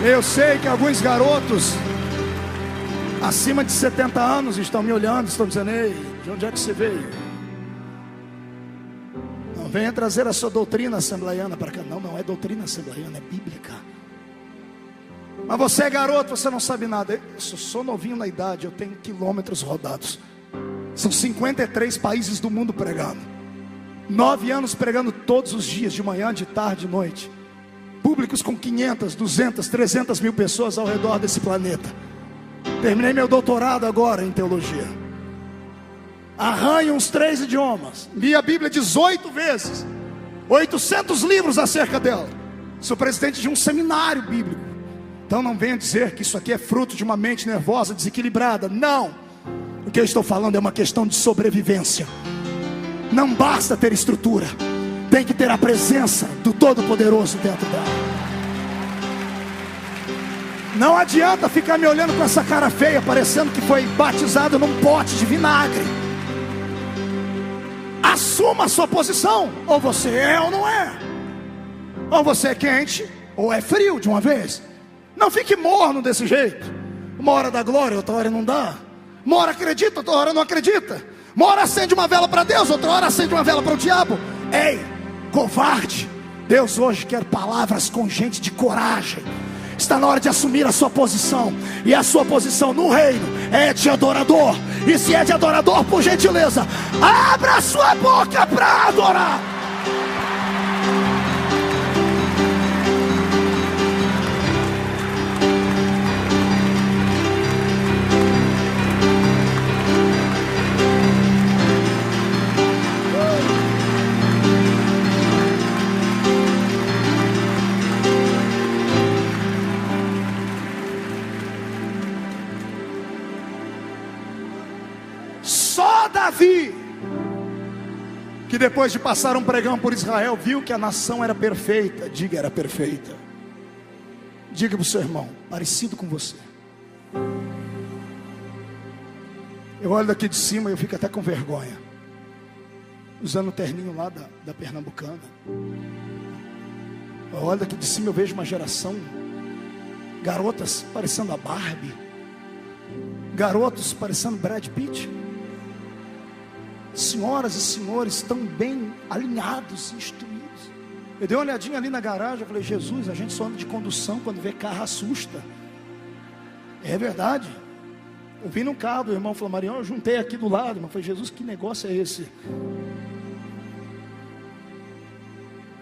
Eu sei que alguns garotos acima de 70 anos estão me olhando, estão dizendo: ei, de onde é que você veio? Não venha trazer a sua doutrina assembleiana para cá. Não, não é doutrina assembleiana, é bíblica. Mas você é garoto, você não sabe nada. Eu sou novinho na idade, eu tenho quilômetros rodados. São 53 países do mundo pregando. 9 anos pregando todos os dias, de manhã, de tarde, de noite. Públicos com 500, 200, 300 mil pessoas ao redor desse planeta. Terminei meu doutorado agora em teologia. Arranho uns 3 idiomas. Li a Bíblia 18 vezes. 800 livros acerca dela. Sou presidente de um seminário bíblico. Então não venha dizer que isso aqui é fruto de uma mente nervosa, desequilibrada. Não. O que eu estou falando é uma questão de sobrevivência. Não basta ter estrutura, tem que ter a presença do Todo-Poderoso dentro dela. Não adianta ficar me olhando com essa cara feia, parecendo que foi batizado num pote de vinagre. Assuma a sua posição. Ou você é ou não é. Ou você é quente ou é frio de uma vez. Não fique morno desse jeito. Uma hora dá glória, outra hora não dá. Uma hora acredita, outra hora não acredita. Uma hora acende uma vela para Deus, outra hora acende uma vela para o diabo. Ei, covarde, Deus hoje quer palavras com gente de coragem. Está na hora de assumir a sua posição. E a sua posição no reino é de adorador. E se é de adorador, por gentileza, abra a sua boca para adorar. Davi, que depois de passar um pregão por Israel, viu que a nação era perfeita. Diga, era perfeita. Diga para o seu irmão, parecido com você. Eu olho daqui de cima e eu fico até com vergonha, usando o terninho lá da Pernambucana. Eu olho daqui de cima e eu vejo uma geração, garotas parecendo a Barbie, garotos parecendo Brad Pitt, senhoras e senhores tão bem alinhados, instruídos. Eu dei uma olhadinha ali na garagem, eu falei: Jesus, a gente só anda de condução, quando vê carro assusta. É verdade. Eu vim num carro, o irmão falou: Marião, eu juntei aqui do lado. Eu falei: Jesus, que negócio é esse?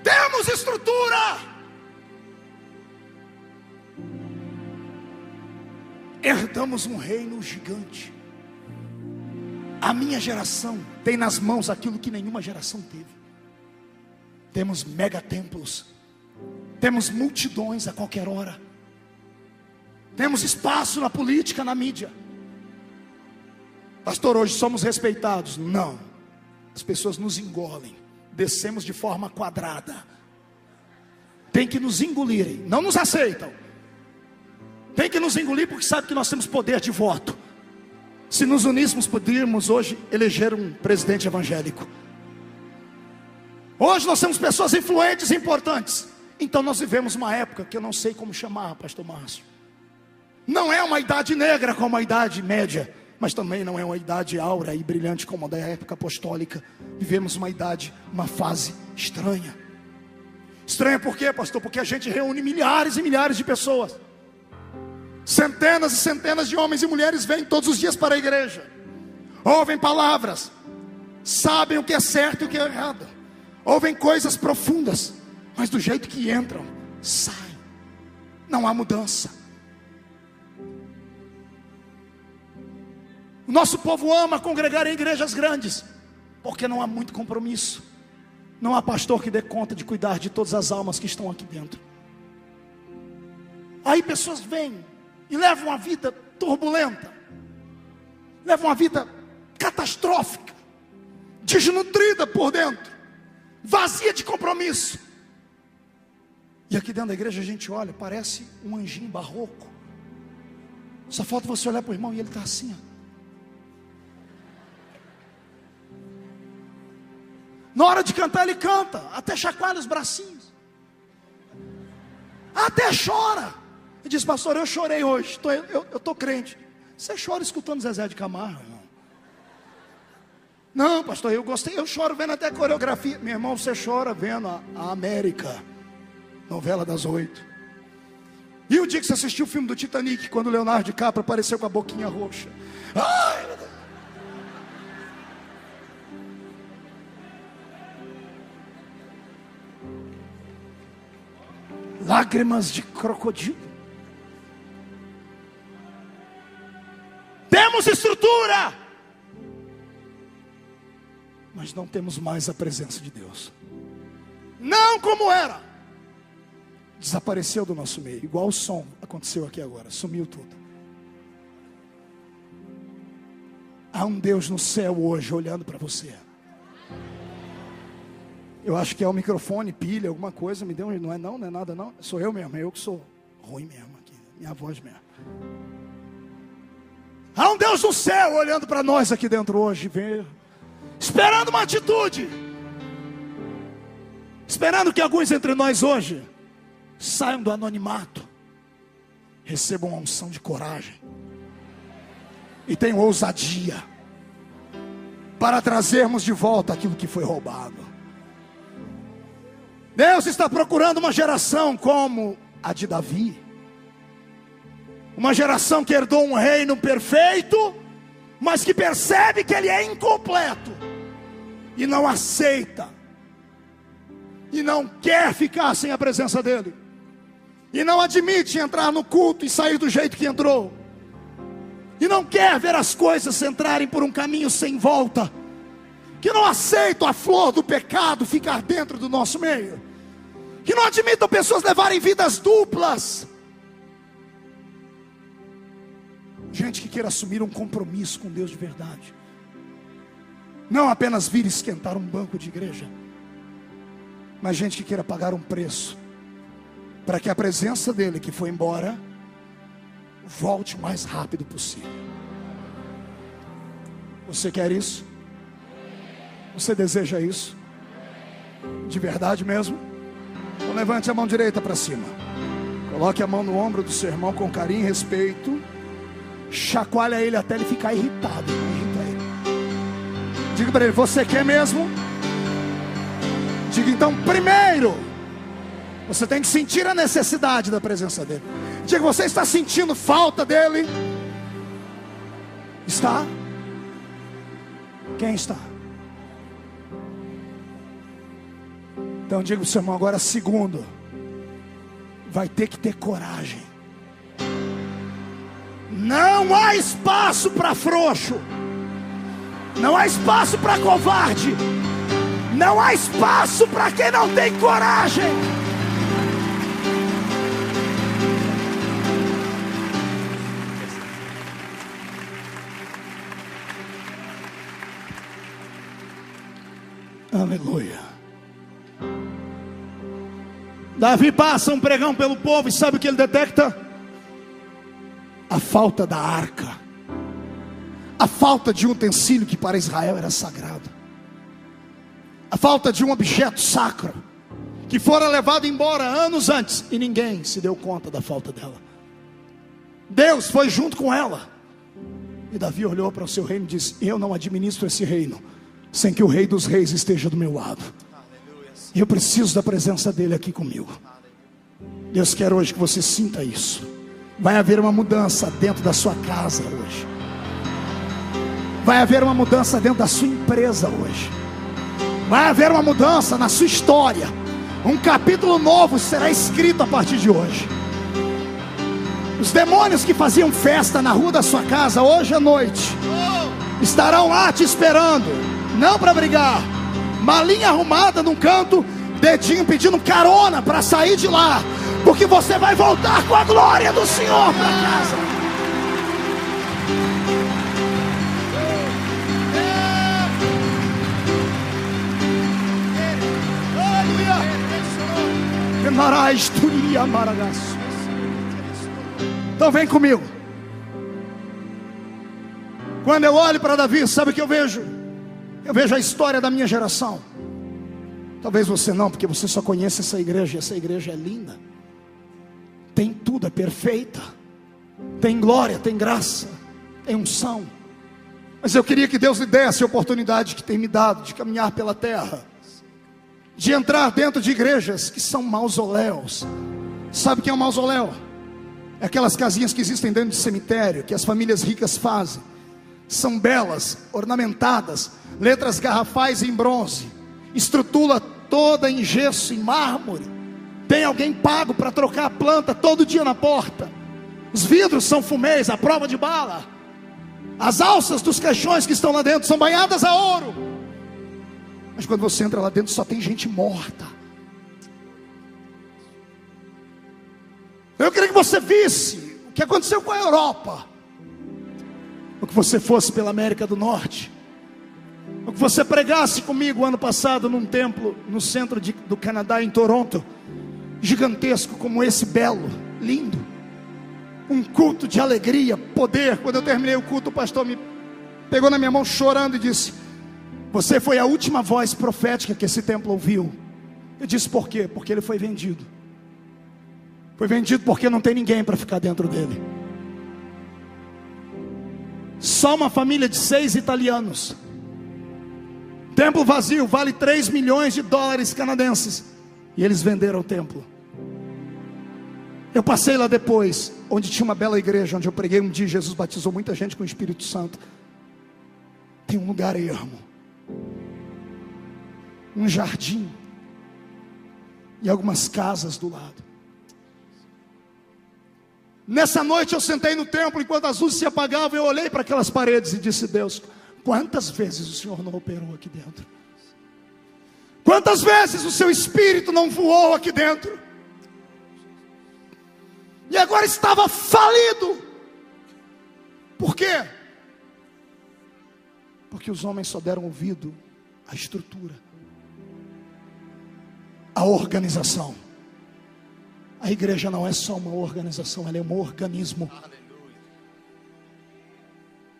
Temos estrutura. Herdamos um reino gigante. A minha geração tem nas mãos aquilo que nenhuma geração teve. Temos megatemplos, temos multidões a qualquer hora, temos espaço na política, na mídia. Pastor, hoje somos respeitados? Não, as pessoas nos engolem, descemos de forma quadrada. Tem que nos engolirem, não nos aceitam. Tem Tem que nos engolir porque sabe que nós temos poder de voto. Se nos uníssemos, poderíamos hoje eleger um presidente evangélico. Hoje nós temos pessoas influentes e importantes. Então nós vivemos uma época que eu não sei como chamar, pastor Márcio. Não é uma idade negra como a idade média, mas também não é uma idade áurea e brilhante como a da época apostólica. Vivemos uma idade, uma fase estranha. Estranha por quê, pastor? Porque a gente reúne milhares e milhares de pessoas. Centenas e centenas de homens e mulheres vêm todos os dias para a igreja. Ouvem palavras. Sabem o que é certo e o que é errado. Ouvem coisas profundas. Mas do jeito que entram, saem. Não há mudança. O nosso povo ama congregar em igrejas grandes, porque não há muito compromisso. Não há pastor que dê conta de cuidar de todas as almas que estão aqui dentro. Aí pessoas vêm e levam uma vida turbulenta, levam uma vida catastrófica, desnutrida por dentro, vazia de compromisso. E aqui dentro da igreja a gente olha, parece um anjinho barroco. Só falta você olhar para o irmão e ele está assim, ó. Na hora de cantar ele canta, até chacoalha os bracinhos, até chora. E diz: pastor, eu chorei hoje, eu estou crente. Você chora escutando Zezé de Camargo, irmão? Não, pastor, eu gostei, eu choro vendo até coreografia. Meu irmão, você chora vendo a América, novela das 8. E o dia que você assistiu o filme do Titanic, quando o Leonardo DiCaprio apareceu com a boquinha roxa? Ai, meu Deus. Lágrimas de crocodilo. Temos estrutura, mas não temos mais a presença de Deus. Não como era. Desapareceu do nosso meio, igual o som aconteceu aqui agora, sumiu tudo. Há um Deus no céu hoje olhando para você. Eu acho que é o microfone, pilha, alguma coisa, me deu, não é nada não. Sou eu mesmo, é eu que sou ruim mesmo aqui, minha voz mesmo. Há um Deus no céu olhando para nós aqui dentro hoje, esperando uma atitude, esperando que alguns entre nós hoje saiam do anonimato, recebam uma unção de coragem e tenham ousadia para trazermos de volta aquilo que foi roubado. Deus está procurando uma geração como a de Davi, uma geração que herdou um reino perfeito, mas que percebe que ele é incompleto e não aceita, e não quer ficar sem a presença dele, e não admite entrar no culto e sair do jeito que entrou, e não quer ver as coisas entrarem por um caminho sem volta, que não aceita a flor do pecado ficar dentro do nosso meio, que não admitam pessoas levarem vidas duplas, gente que queira assumir um compromisso com Deus de verdade, não apenas vir esquentar um banco de igreja, mas gente que queira pagar um preço, para que a presença dele que foi embora, volte o mais rápido possível. Você quer isso? Você deseja isso? De verdade mesmo? Então levante a mão direita para cima, coloque a mão no ombro do seu irmão com carinho e respeito, chacoalha ele até ele ficar irritado. Irrita ele. Diga para ele: você quer mesmo? Diga então: primeiro, você tem que sentir a necessidade da presença dele. Diga: você está sentindo falta dele? Está? Quem está? Então diga para o seu irmão agora: segundo, vai ter que ter coragem. Não há espaço para frouxo, não há espaço para covarde, não há espaço para quem não tem coragem. Aleluia. Davi passa um pregão pelo povo e sabe o que ele detecta? a falta da arca, a falta de um utensílio que para Israel era sagrado, a falta de um objeto sacro que fora levado embora anos antes e ninguém se deu conta da falta dela. Deus foi junto com ela. E Davi olhou para o seu reino e disse: eu não administro esse reino sem que o Rei dos Reis esteja do meu lado. E eu preciso da presença dele aqui comigo. Deus quer hoje que você sinta isso. Vai haver uma mudança dentro da sua casa hoje. Vai haver uma mudança dentro da sua empresa hoje. Vai haver uma mudança na sua história. Um capítulo novo será escrito a partir de hoje. Os demônios que faziam festa na rua da sua casa hoje à noite estarão lá te esperando, não para brigar, malinha arrumada num canto, dedinho pedindo carona para sair de lá, porque você vai voltar com a glória do Senhor para casa. Então vem comigo. Quando eu olho para Davi, sabe o que eu vejo? Eu vejo a história da minha geração. Talvez você não, porque você só conhece essa igreja. E essa igreja é linda, tem tudo, é perfeita, tem glória, tem graça, tem unção. Mas eu queria que Deus lhe desse a oportunidade que tem me dado de caminhar pela terra, de entrar dentro de igrejas que são mausoléus. Sabe o que é um mausoléu? É aquelas casinhas que existem dentro de cemitério, que as famílias ricas fazem. São belas, ornamentadas, letras garrafais em bronze, estrutura toda em gesso, em mármore. Tem alguém pago para trocar a planta todo dia na porta. Os vidros são fumês, à prova de bala. As alças dos caixões que estão lá dentro são banhadas a ouro. Mas quando você entra lá dentro, só tem gente morta. Eu queria que você visse o que aconteceu com a Europa, ou que você fosse pela América do Norte, ou que você pregasse comigo ano passado num templo no centro do Canadá, em Toronto, gigantesco como esse, belo, lindo, um culto de alegria, poder. Quando eu terminei o culto, o pastor me pegou na minha mão chorando e disse: você foi a última voz profética que esse templo ouviu. Eu disse: por quê? Porque ele foi vendido. Foi vendido porque não tem ninguém para ficar dentro dele. Só uma família de 6 italianos. Templo vazio, vale 3 milhões de dólares canadenses. E eles venderam o templo. Eu passei lá depois, onde tinha uma bela igreja, onde eu preguei um dia. Jesus batizou muita gente com o Espírito Santo. Tem um lugar ermo, um jardim e algumas casas do lado. Nessa noite eu sentei no templo, enquanto as luzes se apagavam, eu olhei para aquelas paredes e disse: Deus, quantas vezes o Senhor não operou aqui dentro? Quantas vezes o seu Espírito não voou aqui dentro? E agora estava falido. Por quê? Porque os homens só deram ouvido à estrutura, à organização. A igreja não é só uma organização, ela é um organismo.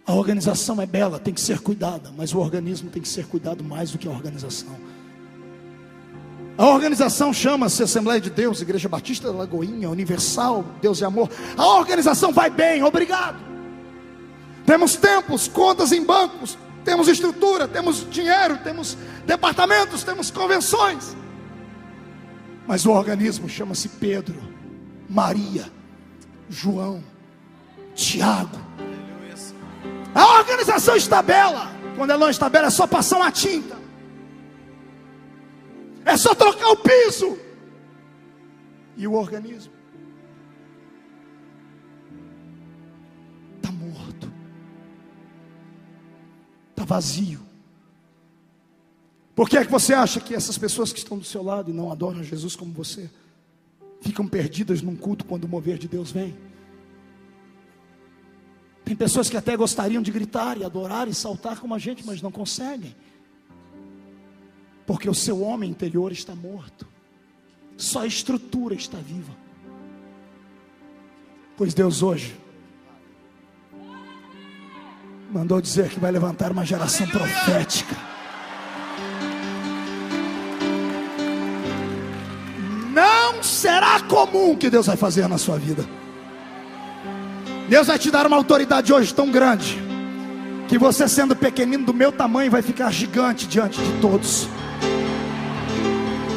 A organização é bela, tem que ser cuidada, mas o organismo tem que ser cuidado mais do que a organização. A organização chama-se Assembleia de Deus, Igreja Batista da Lagoinha, Universal, Deus é Amor. A organização vai bem, obrigado. Temos templos, contas em bancos, temos estrutura, temos dinheiro, temos departamentos, temos convenções. Mas o organismo chama-se Pedro, Maria, João, Tiago. A organização está bela. Quando ela não está bela, é só passar uma tinta, é só trocar o piso. E o organismo está morto, está vazio. Por que é que você acha que essas pessoas que estão do seu lado e não adoram Jesus como você, ficam perdidas num culto quando o mover de Deus vem? Tem pessoas que até gostariam de gritar e adorar e saltar como a gente, mas não conseguem. Porque o seu homem interior está morto. Só a estrutura está viva. Pois Deus hoje mandou dizer que vai levantar uma geração profética. Não será comum o que Deus vai fazer na sua vida. Deus vai te dar uma autoridade hoje tão grande, que você, sendo pequenino do meu tamanho, vai ficar gigante diante de todos.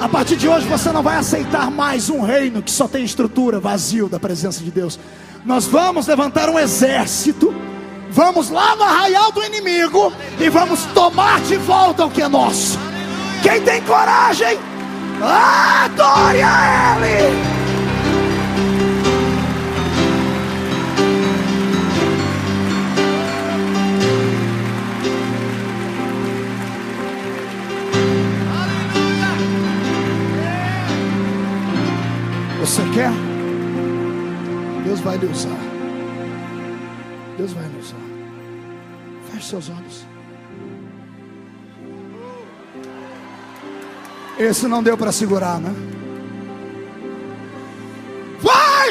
A partir de hoje você não vai aceitar mais um reino que só tem estrutura, vazio da presença de Deus. Nós vamos levantar um exército, vamos lá no arraial do inimigo e vamos tomar de volta o que é nosso. Quem tem coragem, adore a Ele. Você quer? Deus vai lhe usar. Deus vai lhe usar. Feche seus olhos. Esse não deu para segurar, né? Vai,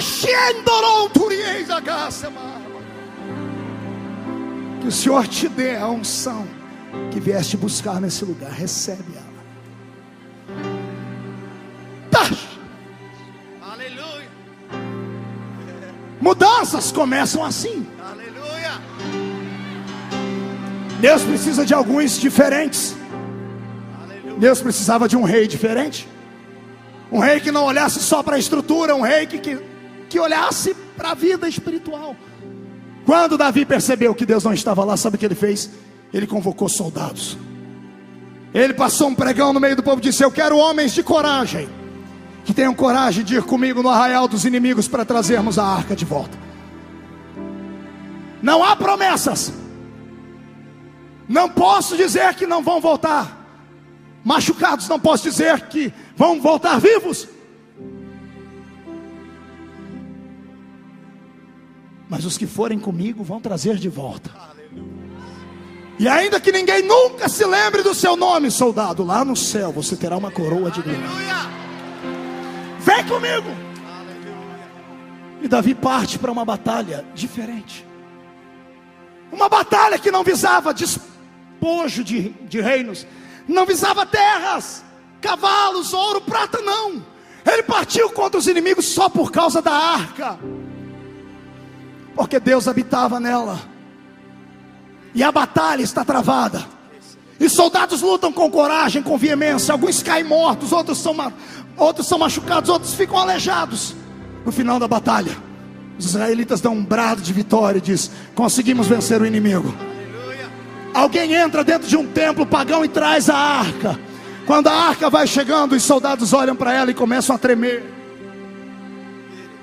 que o Senhor te dê a unção que vieste buscar nesse lugar. Recebe ela. Aleluia. Mudanças começam assim. Aleluia. Deus precisa de alguns diferentes. Deus precisava de um rei diferente. Um rei que não olhasse só para a estrutura. Um rei que olhasse para a vida espiritual. Quando Davi percebeu que Deus não estava lá, sabe o que ele fez? Ele convocou soldados. Ele passou um pregão no meio do povo e disse: eu quero homens de coragem, que tenham coragem de ir comigo no arraial dos inimigos para trazermos a arca de volta. Não há promessas. Não posso dizer que não vão voltar machucados, não posso dizer que vão voltar vivos. Mas os que forem comigo vão trazer de volta. E ainda que ninguém nunca se lembre do seu nome, soldado, lá no céu você terá uma coroa de glória. Vem comigo. E Davi parte para uma batalha diferente. Uma batalha que não visava despojo de reinos, não visava terras, cavalos, ouro, prata, não. Ele partiu contra os inimigos só por causa da arca, porque Deus habitava nela. E a batalha está travada, e soldados lutam com coragem, com veemência. Alguns caem mortos, outros são machucados, outros ficam aleijados. No final da batalha, os israelitas dão um brado de vitória e diz: conseguimos vencer o inimigo. Alguém entra dentro de um templo pagão e traz a arca. Quando a arca vai chegando, os soldados olham para ela e começam a tremer,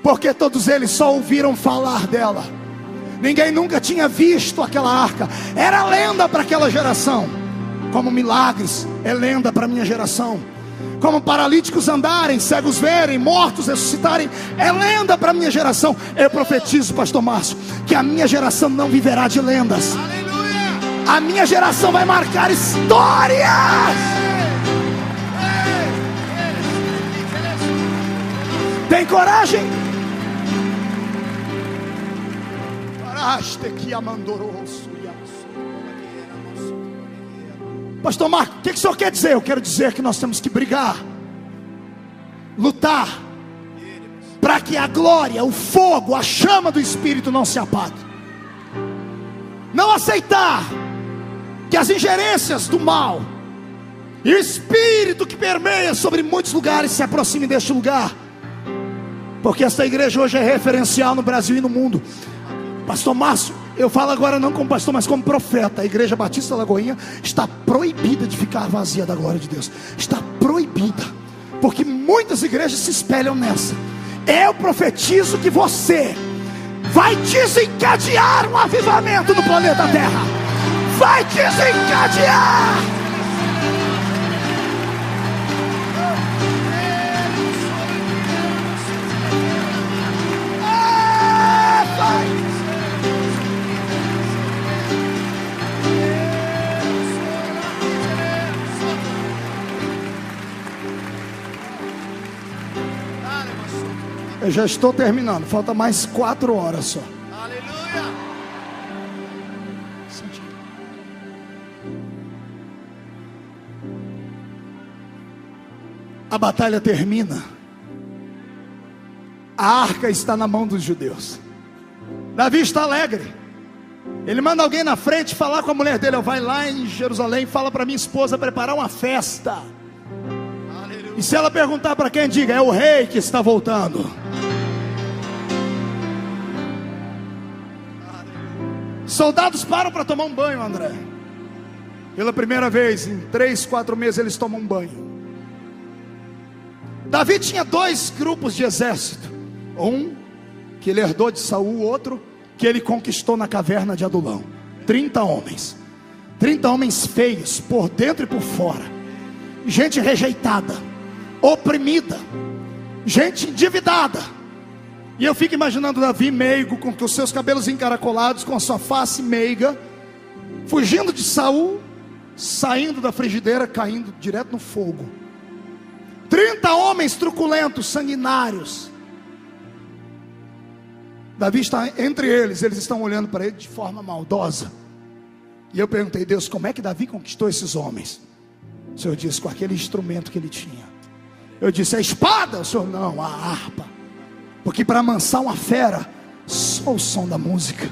porque todos eles só ouviram falar dela. Ninguém nunca tinha visto aquela arca. Era lenda para aquela geração. Como milagres é lenda para a minha geração. Como paralíticos andarem, cegos verem, mortos ressuscitarem, é lenda para a minha geração. Eu profetizo, pastor Márcio, que a minha geração não viverá de lendas. A minha geração vai marcar histórias. Tem coragem? Pastor Marco, o que o senhor quer dizer? Eu quero dizer que nós temos que brigar, lutar, para que a glória, o fogo, a chama do Espírito não se apague. Não aceitar que as ingerências do mal e o espírito que permeia sobre muitos lugares se aproxime deste lugar, porque esta igreja hoje é referencial no Brasil e no mundo. Pastor Márcio, eu falo agora não como pastor, mas como profeta. A Igreja Batista Lagoinha está proibida de ficar vazia da glória de Deus. Está proibida, porque muitas igrejas se espelham nessa. Eu profetizo que você vai desencadear um avivamento no planeta Terra. Vai desencadear. Eu já estou terminando, falta mais 4 horas só. Aleluia. Sente A batalha termina. A arca está na mão dos judeus. Davi está alegre. Ele manda alguém na frente falar com a mulher dele: vai lá em Jerusalém e fala para minha esposa preparar uma festa. E se ela perguntar para quem, diga: é o rei que está voltando. Soldados param para tomar um banho, André. Pela primeira vez em 3, 4 meses eles tomam um banho. Davi tinha 2 grupos de exército. Um que ele herdou de Saul, o outro que ele conquistou na caverna de Adulão. 30 homens. 30 homens feios, por dentro e por fora. Gente rejeitada, oprimida, gente endividada. E eu fico imaginando Davi meigo, com os seus cabelos encaracolados, com a sua face meiga, fugindo de Saul, saindo da frigideira, caindo direto no fogo. 30 homens truculentos, sanguinários. Davi está entre eles, eles estão olhando para ele de forma maldosa. E eu perguntei: Deus, como é que Davi conquistou esses homens? O Senhor disse: com aquele instrumento que ele tinha. Eu disse: a espada? O Senhor: não, a harpa. Porque para amansar uma fera, só o som da música.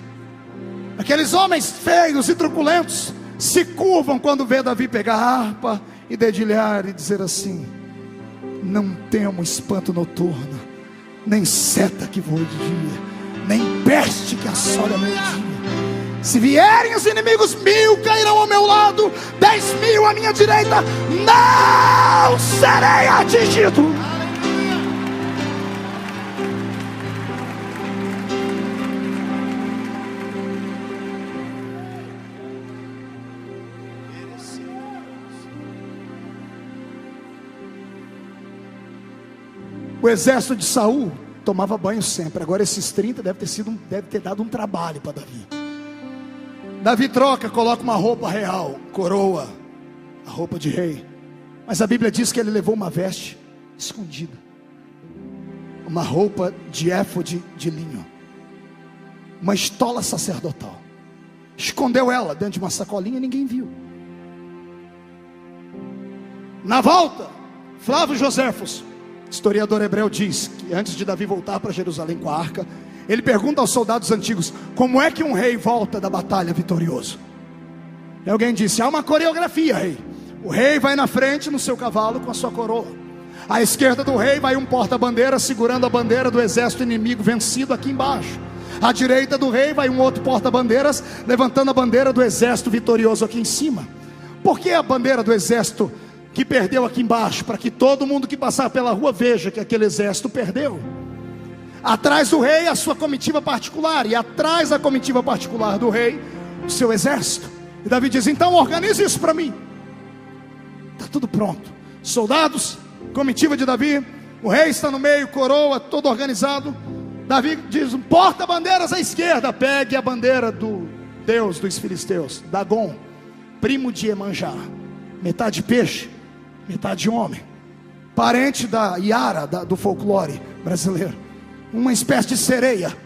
Aqueles homens feios e truculentos se curvam quando vê Davi pegar a harpa e dedilhar e dizer assim: não temo espanto noturno, nem seta que voe de dia, nem peste que assole a meio-dia. Se vierem os inimigos, 1000 cairão ao meu lado, 10.000 à minha direita, não serei atingido. O exército de Saul tomava banho sempre. Agora esses 30 deve ter dado um trabalho para Davi. Davi troca, coloca uma roupa real, coroa, a roupa de rei. Mas a Bíblia diz que ele levou uma veste escondida, uma roupa de éfode de linho, uma estola sacerdotal. Escondeu ela dentro de uma sacolinha e ninguém viu. Na volta, Flávio Joséfos, historiador hebreu, diz que antes de Davi voltar para Jerusalém com a arca, ele pergunta aos soldados antigos: como é que um rei volta da batalha vitorioso? E alguém disse: há uma coreografia, rei. O rei vai na frente no seu cavalo com a sua coroa. À esquerda do rei vai um porta-bandeira segurando a bandeira do exército inimigo vencido aqui embaixo. À direita do rei vai um outro porta-bandeiras levantando a bandeira do exército vitorioso aqui em cima. Por que a bandeira do exército que perdeu aqui embaixo? Para que todo mundo que passar pela rua veja que aquele exército perdeu. Atrás do rei a sua comitiva particular, e atrás da comitiva particular do rei o seu exército. E Davi diz: então organize isso para mim. Está tudo pronto. Soldados, comitiva de Davi, o rei está no meio, coroa, todo organizado. Davi diz: porta-bandeiras à esquerda, pegue a bandeira do Deus dos filisteus, Dagon, primo de Emanjá, metade peixe, metade homem, parente da Iara, do folclore brasileiro, uma espécie de sereia,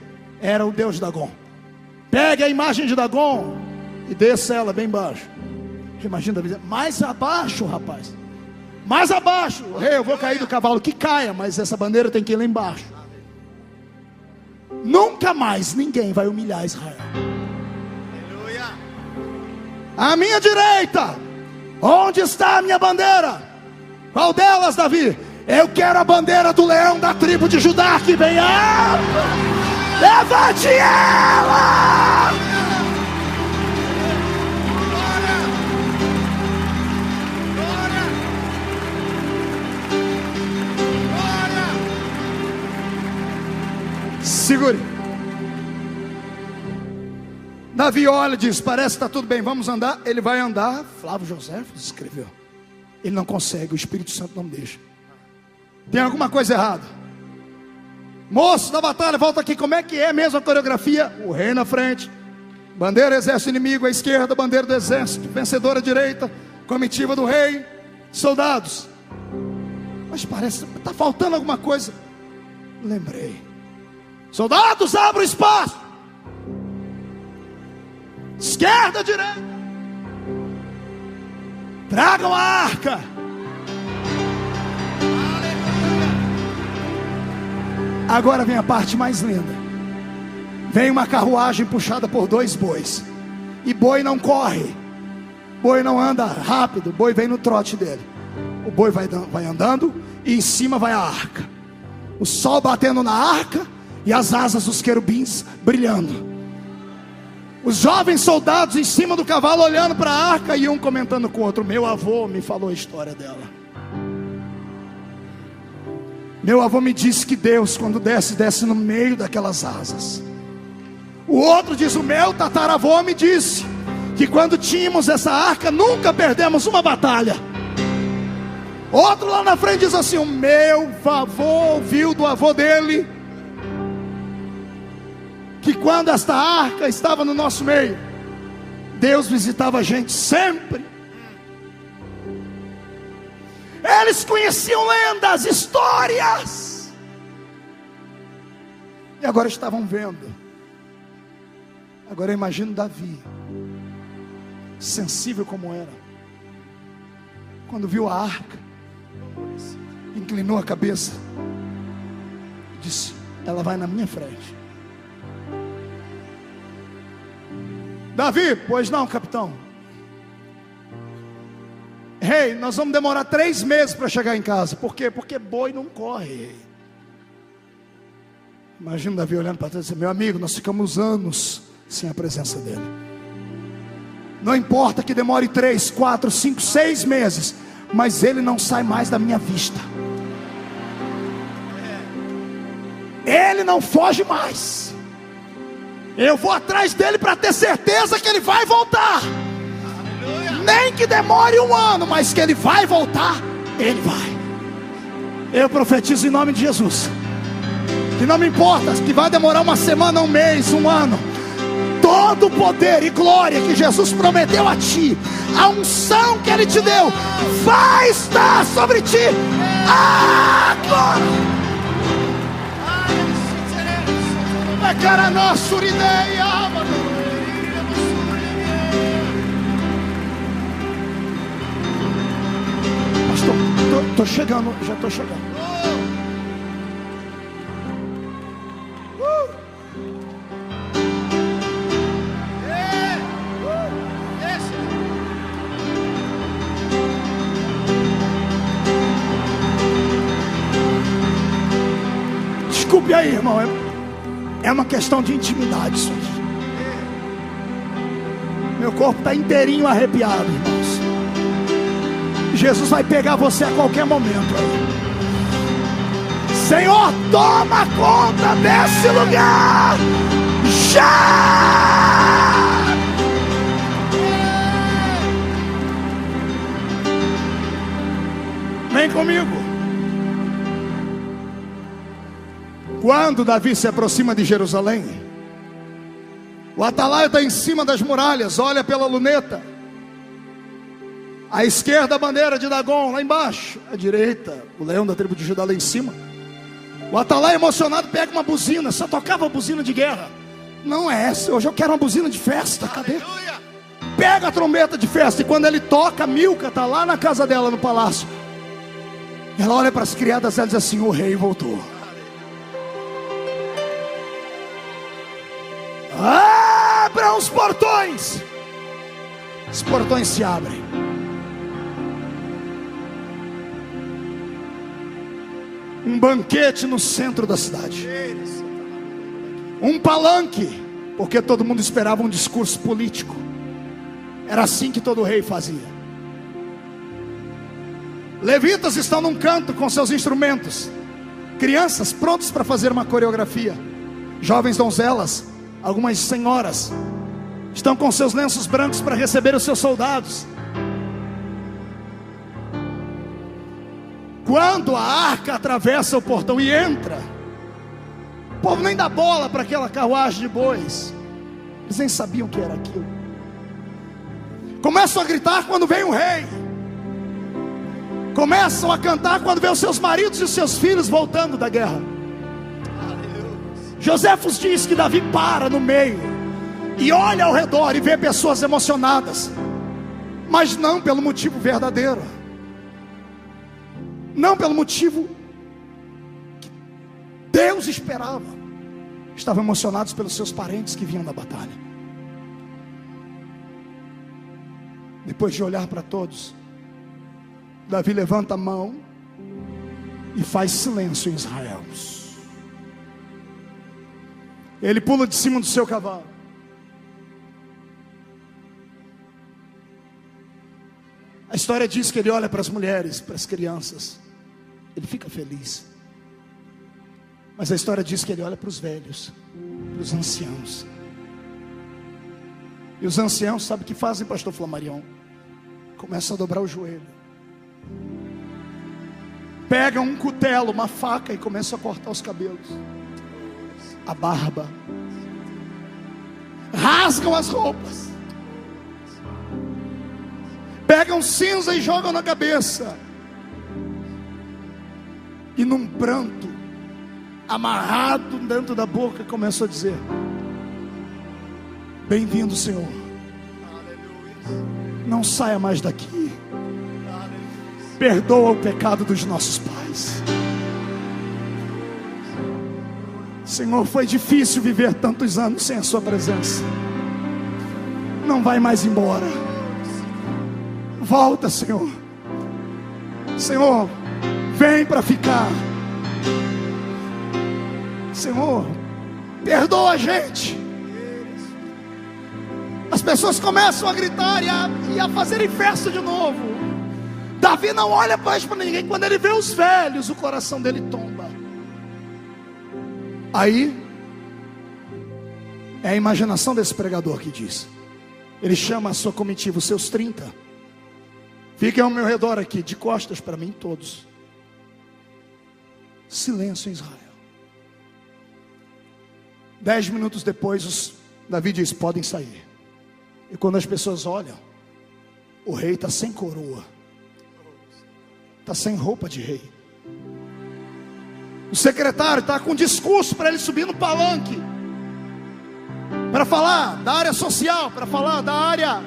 era o deus Dagon. Pegue a imagem de Dagon e desça ela bem baixo. Imagina Davi: mais abaixo, rapaz, mais abaixo. Rei, eu vou cair do cavalo. Que caia, mas essa bandeira tem que ir lá embaixo. Nunca mais ninguém vai humilhar Israel. Aleluia. À minha direita, onde está a minha bandeira? Qual delas, Davi? Eu quero a bandeira do leão da tribo de Judá, que vem alta. Levante ela! Segure. Davi olha e diz: parece que está tudo bem, vamos andar. Ele vai andar. Flávio Joséfos escreveu. Ele não consegue, o Espírito Santo não deixa. Tem alguma coisa errada. Moço da batalha, volta aqui. Como é que é mesmo a coreografia? O rei na frente, bandeira exército inimigo à esquerda, bandeira do exército vencedor à direita, comitiva do rei, soldados. Mas parece que está faltando alguma coisa. Lembrei: soldados, abram espaço. Esquerda, direita. Tragam a arca. Agora vem a parte mais linda. Vem uma carruagem puxada por 2 bois. E boi não corre, boi não anda rápido, boi vem no trote dele. O boi vai andando e em cima vai a arca. O sol batendo na arca e as asas dos querubins brilhando. Os jovens soldados em cima do cavalo olhando para a arca e um comentando com o outro. Meu avô me falou a história dela. Meu avô me disse que Deus, quando desce no meio daquelas asas. O outro diz: o meu tataravô me disse que quando tínhamos essa arca nunca perdemos uma batalha. Outro lá na frente diz assim: o meu avô ouviu do avô dele que quando esta arca estava no nosso meio, Deus visitava a gente sempre. Eles conheciam lendas, histórias, e agora estavam vendo. Agora eu imagino Davi, sensível como era, quando viu a arca, inclinou a cabeça e disse: ela vai na minha frente. Davi: pois não, capitão. Rei, nós vamos demorar 3 meses para chegar em casa. Por quê? Porque boi não corre, rei. Imagina Davi olhando para trás e dizendo: meu amigo, nós ficamos anos sem a presença dele. Não importa que demore 3, 4, 5, 6 meses, mas ele não sai mais da minha vista. Ele não foge mais. Eu vou atrás dele para ter certeza que ele vai voltar. Nem que demore 1 ano, mas que ele vai voltar, ele vai. Eu profetizo em nome de Jesus, que não me importa que vai demorar 1 semana, 1 mês, 1 ano. Todo o poder e glória que Jesus prometeu a ti, a unção que Ele te deu, vai estar sobre ti. Agora. Cara, nossa ideia. Pastor, tô chegando, já tô chegando. Desculpe aí, irmão. É uma questão de intimidade isso aqui. Meu corpo está inteirinho arrepiado, irmãos. Jesus vai pegar você a qualquer momento aí. Senhor, toma conta desse lugar. Já! Vem comigo. Quando Davi se aproxima de Jerusalém, o atalaia está em cima das muralhas, olha pela luneta. À esquerda a bandeira de Dagon, lá embaixo. À direita, o leão da tribo de Judá lá em cima. O atalaia emocionado pega uma buzina, só tocava buzina de guerra. Não é essa, hoje eu quero uma buzina de festa, cadê? Aleluia. Pega a trombeta de festa, e quando ele toca, Milca está lá na casa dela, no palácio. Ela olha para as criadas e diz assim: o rei voltou. Abram os portões. Os portões se abrem. Um banquete no centro da cidade. Um palanque, porque todo mundo esperava um discurso político. Era assim que todo rei fazia. Levitas estão num canto com seus instrumentos. Crianças prontas para fazer uma coreografia. Jovens donzelas, algumas senhoras, estão com seus lenços brancos para receber os seus soldados. Quando a arca atravessa o portão e entra, o povo nem dá bola para aquela carruagem de bois. Eles nem sabiam o que era aquilo. Começam a gritar quando vem o rei. Começam a cantar quando vê os seus maridos e os seus filhos voltando da guerra. Joséfos diz que Davi para no meio e olha ao redor e vê pessoas emocionadas, mas não pelo motivo verdadeiro, não pelo motivo Deus esperava. Estavam emocionados pelos seus parentes que vinham da batalha. Depois de olhar para todos, Davi levanta a mão e faz silêncio em Israel. Ele pula de cima do seu cavalo. A história diz que ele olha para as mulheres, para as crianças. Ele fica feliz. Mas a história diz que ele olha para os velhos, para os anciãos. E os anciãos, sabe o que fazem, pastor Flamarion? Começam a dobrar o joelho. Pegam um cutelo, uma faca e começam a cortar os cabelos, a barba. Rasgam as roupas. Pegam cinza e jogam na cabeça. E num pranto, amarrado dentro da boca, começam a dizer: bem-vindo, Senhor. Não saia mais daqui. Perdoa o pecado dos nossos pais. Senhor, foi difícil viver tantos anos sem a sua presença. Não vai mais embora. Volta, Senhor. Senhor, vem para ficar. Senhor, perdoa a gente. As pessoas começam a gritar e a fazerem festa de novo. Davi não olha mais para ninguém. Quando ele vê os velhos, o coração dele tomba. Aí é a imaginação desse pregador que diz. Ele chama a sua comitiva, os seus 30. Fiquem ao meu redor aqui, de costas para mim todos. Silêncio em Israel. 10 minutos depois, Davi diz: podem sair. E quando as pessoas olham, o rei está sem coroa, está sem roupa de rei. O secretário está com um discurso para ele subir no palanque, para falar da área social, para falar da área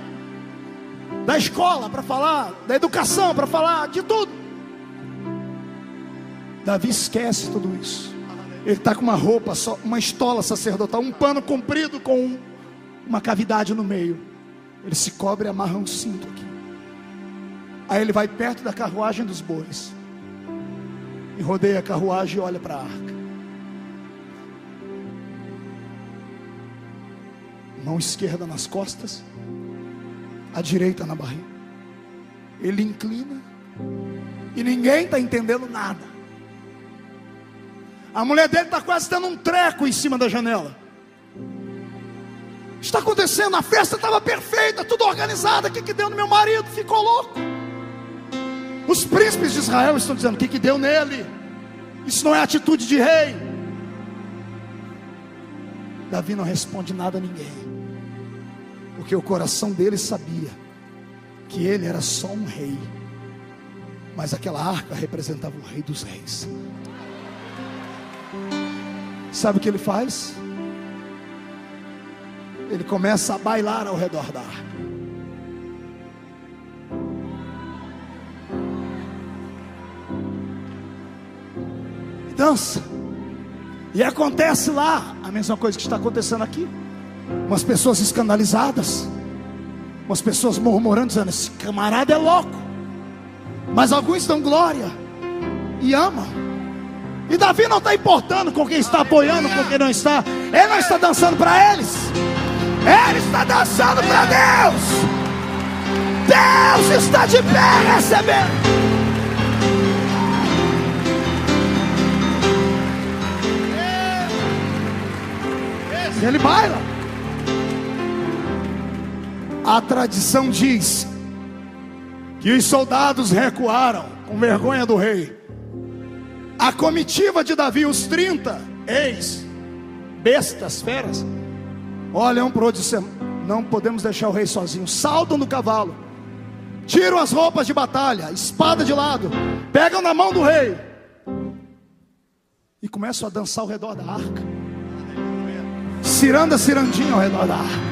da escola, para falar da educação, para falar de tudo. Davi esquece tudo isso. Ele está com uma roupa, só uma estola sacerdotal, um pano comprido com uma cavidade no meio. Ele se cobre e amarra um cinto aqui. Aí ele vai perto da carruagem dos bois e rodeia a carruagem e olha para a arca. Mão esquerda nas costas, a direita na barriga. Ele inclina e ninguém está entendendo nada. A mulher dele está quase tendo um treco em cima da janela. Está acontecendo, a festa estava perfeita, tudo organizado. O que deu no meu marido? Ficou louco. Os príncipes de Israel estão dizendo: o que deu nele? Isso não é atitude de rei. Davi não responde nada a ninguém, porque o coração dele sabia que ele era só um rei, mas aquela arca representava o rei dos reis. Sabe o que ele faz? Ele começa a bailar ao redor da arca. E dança. E acontece lá a mesma coisa que está acontecendo aqui. Umas pessoas escandalizadas, umas pessoas murmurando, dizendo: esse camarada é louco. Mas alguns dão glória e amam. E Davi não está importando com quem está apoiando, com quem não está. Ele não está dançando para eles. Ele está dançando para Deus. Deus está de pé recebendo. Ele baila. A tradição diz que os soldados recuaram com vergonha do rei. A comitiva de Davi, os 30 bestas, feras, olham para o outro e dizem: não podemos deixar o rei sozinho. Saltam do cavalo, tiram as roupas de batalha, espada de lado, pegam na mão do rei e começam a dançar ao redor da arca. Ciranda, cirandinha ao redor da arca.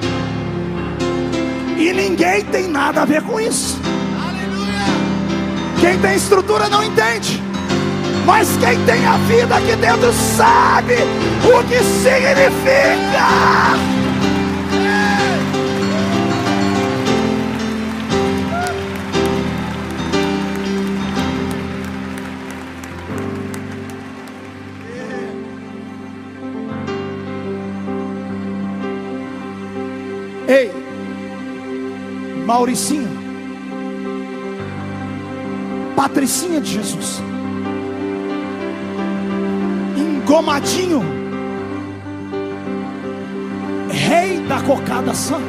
E ninguém tem nada a ver com isso. Quem tem estrutura não entende, Mas quem tem a vida aqui dentro sabe o que significa. Ei, Mauricinho, Patricinha de Jesus, Engomadinho, rei da cocada santa,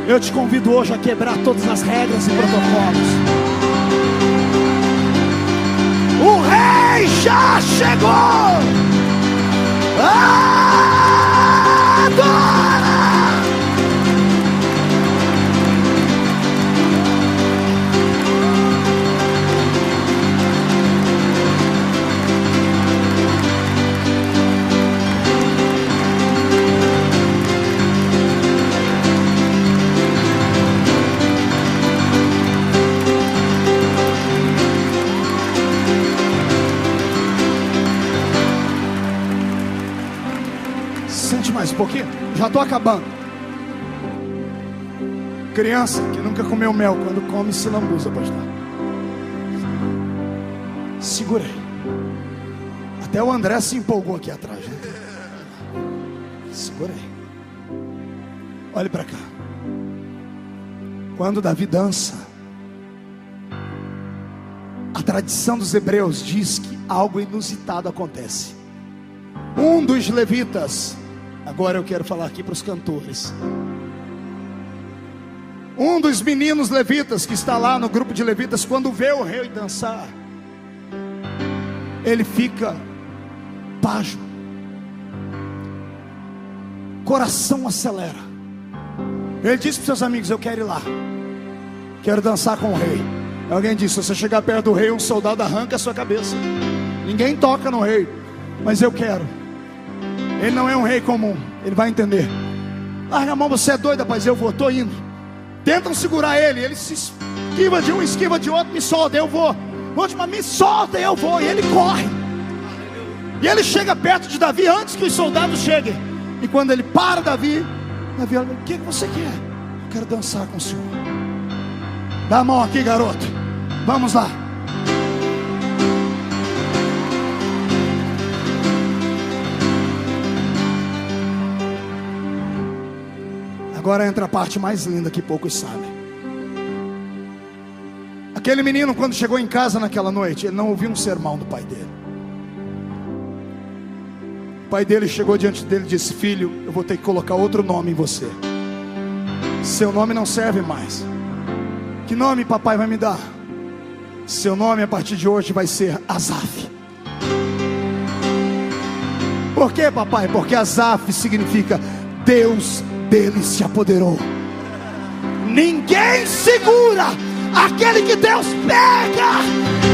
eu te convido hoje a quebrar todas as regras e protocolos. O rei já chegou. Adora! Sente mais um pouquinho, já estou acabando. Criança que nunca comeu mel, quando come se lambuza, pastor. Segurei. Até o André se empolgou aqui atrás, né? Segurei. Olhe para cá. Quando Davi dança, a tradição dos hebreus diz que algo inusitado acontece. Um dos levitas, agora eu quero falar aqui para os cantores, um dos meninos levitas que está lá no grupo de levitas, quando vê o rei dançar, ele fica pasmo, coração acelera. Ele disse para os seus amigos: eu quero ir lá, quero dançar com o rei. Alguém disse: se você chegar perto do rei, um soldado arranca a sua cabeça. Ninguém toca no rei, mas eu quero. Ele não é um rei comum, ele vai entender. Larga a mão, você é doido, rapaz, eu vou, estou indo. Tentam segurar ele, ele se esquiva de um, esquiva de outro, me solta, eu vou. Última, me solta, eu vou. E ele corre. E ele chega perto de Davi antes que os soldados cheguem. E quando ele para Davi olha: o que você quer? Eu quero dançar com o senhor. Dá a mão aqui, garoto. Vamos lá. Agora entra a parte mais linda que poucos sabem. Aquele menino, quando chegou em casa naquela noite, ele não ouviu um sermão do pai dele. O pai dele chegou diante dele e disse: filho, eu vou ter que colocar outro nome em você. Seu nome não serve mais. Que nome papai vai me dar? Seu nome a partir de hoje vai ser Asaf. Por quê, papai? Porque Asaf significa Deus dele se apoderou. Ninguém segura aquele que Deus pega.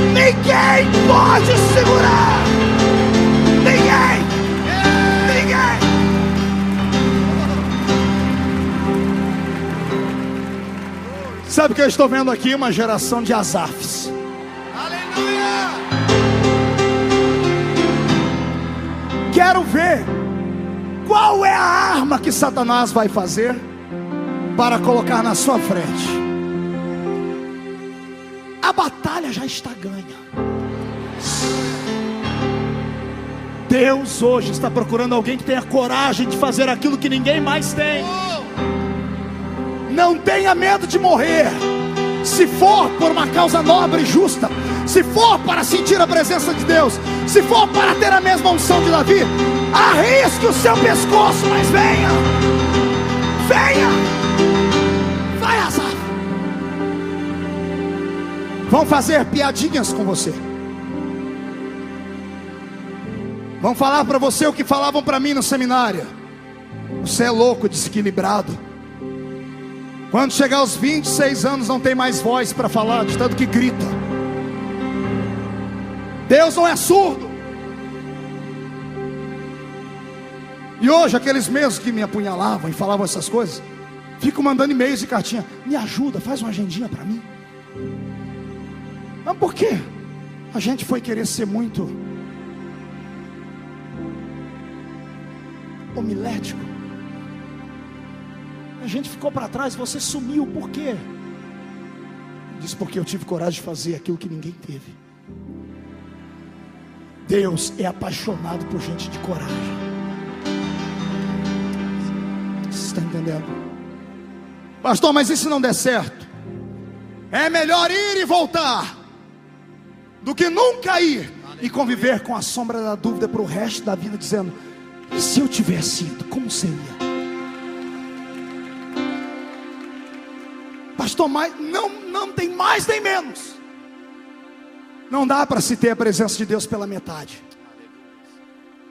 Ninguém pode segurar. Ninguém. Sabe o que eu estou vendo aqui? Uma geração de Asafs. Aleluia! Quero ver qual é a arma que Satanás vai fazer para colocar na sua frente. A batalha já está ganha. Deus hoje está procurando alguém que tenha coragem de fazer aquilo que ninguém mais tem. Não tenha medo de morrer. Se for por uma causa nobre e justa, se for para sentir a presença de Deus, se for para ter a mesma unção de Davi, arrisque o seu pescoço, mas venha. Venha. Vai, Asaf. Vão fazer piadinhas com você. Vão falar para você o que falavam para mim no seminário: você é louco, desequilibrado. Quando chegar aos 26 anos não tem mais voz para falar, de tanto que grita. Deus não é surdo. E hoje aqueles mesmos que me apunhalavam e falavam essas coisas ficam mandando e-mails e cartinha: me ajuda, faz uma agendinha para mim. Mas por quê? A gente foi querer ser muito homilético. A gente ficou para trás. Você sumiu, por quê? Diz: porque eu tive coragem de fazer aquilo que ninguém teve. Deus é apaixonado por gente de coragem. Você está entendendo? Pastor, mas e se não der certo? É melhor ir e voltar do que nunca ir e conviver com a sombra da dúvida para o resto da vida, dizendo: e se eu tivesse ido, como seria? Pastor, mas não tem mais nem menos. Não dá para se ter a presença de Deus pela metade.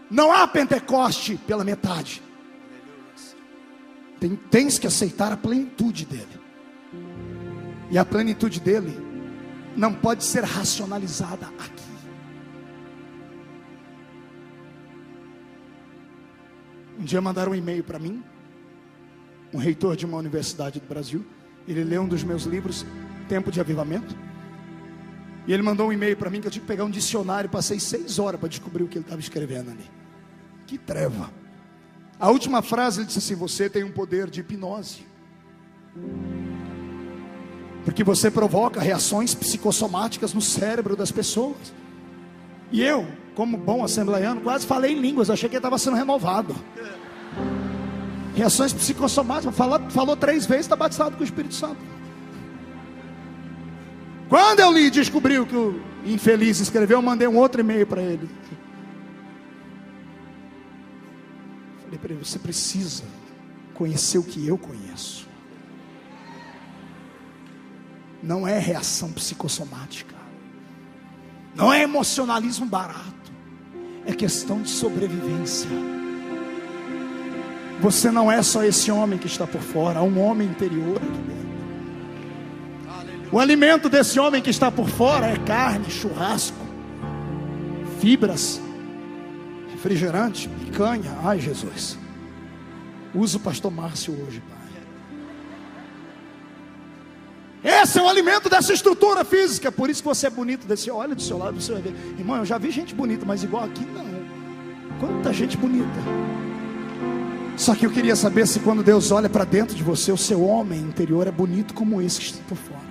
Não há Pentecoste pela metade. Tens que aceitar a plenitude dele. E a plenitude dele não pode ser racionalizada aqui. Um dia mandaram um e-mail para mim, um reitor de uma universidade do Brasil. Ele leu um dos meus livros, Tempo de Avivamento. E ele mandou um e-mail para mim que eu tive que pegar um dicionário. Passei 6 horas para descobrir o que ele estava escrevendo ali. Que treva. A última frase ele disse assim: você tem um poder de hipnose, porque você provoca reações psicossomáticas no cérebro das pessoas. E eu, como bom assembleiano, quase falei em línguas. Achei que ele estava sendo renovado. Reações psicossomáticas. Falou 3 vezes, está batizado com o Espírito Santo. Quando eu li e descobri o que o infeliz escreveu, eu mandei um outro e-mail para ele. Falei para ele: você precisa conhecer o que eu conheço. Não é reação psicossomática, não é emocionalismo barato, é questão de sobrevivência. Você não é só esse homem que está por fora, há um homem interior aqui dentro. O alimento desse homem que está por fora é carne, churrasco, fibras, refrigerante, picanha. Ai, Jesus, usa o pastor Márcio hoje, Pai. Esse é o alimento dessa estrutura física. Por isso que você é bonito. Olha do seu lado, você vai ver. Irmão, eu já vi gente bonita, mas igual aqui não. Quanta gente bonita. Só que eu queria saber se quando Deus olha para dentro de você, o seu homem interior é bonito como esse que está por fora.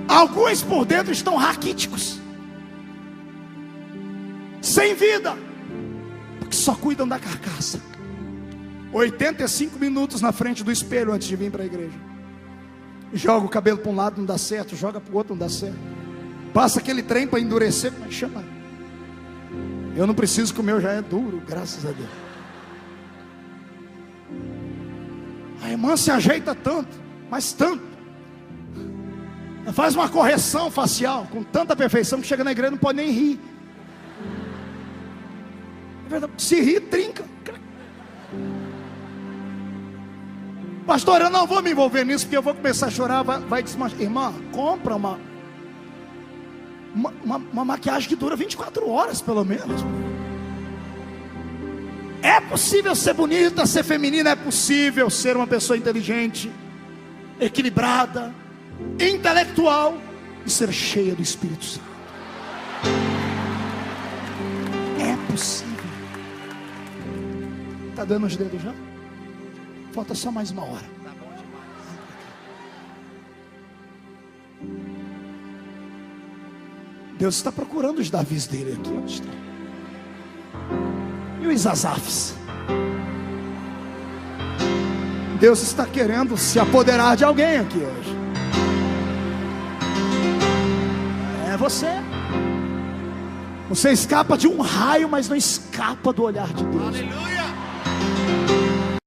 Alguns por dentro estão raquíticos, sem vida, porque só cuidam da carcaça. 85 minutos na frente do espelho antes de vir para a igreja. Joga o cabelo para um lado, não dá certo. Joga para o outro, não dá certo. Passa aquele trem para endurecer, mas chama. Eu não preciso, que o meu já é duro, graças a Deus. A irmã se ajeita tanto, mas tanto. Faz uma correção facial com tanta perfeição que chega na igreja e não pode nem rir. Se rir, trinca. Pastor, eu não vou me envolver nisso, porque eu vou começar a chorar, vai desmanchar. Irmã, compra uma maquiagem que dura 24 horas pelo menos. É possível ser bonita, ser feminina. É possível ser uma pessoa inteligente, equilibrada, intelectual e ser cheia do Espírito Santo. É possível. Está dando os dedos já? Falta só mais uma hora. Tá bom demais. Deus está procurando os Davis dele aqui. Onde está? E os Asafs? Deus está querendo se apoderar de alguém aqui hoje. É você. Você escapa de um raio, mas não escapa do olhar de Deus. Aleluia.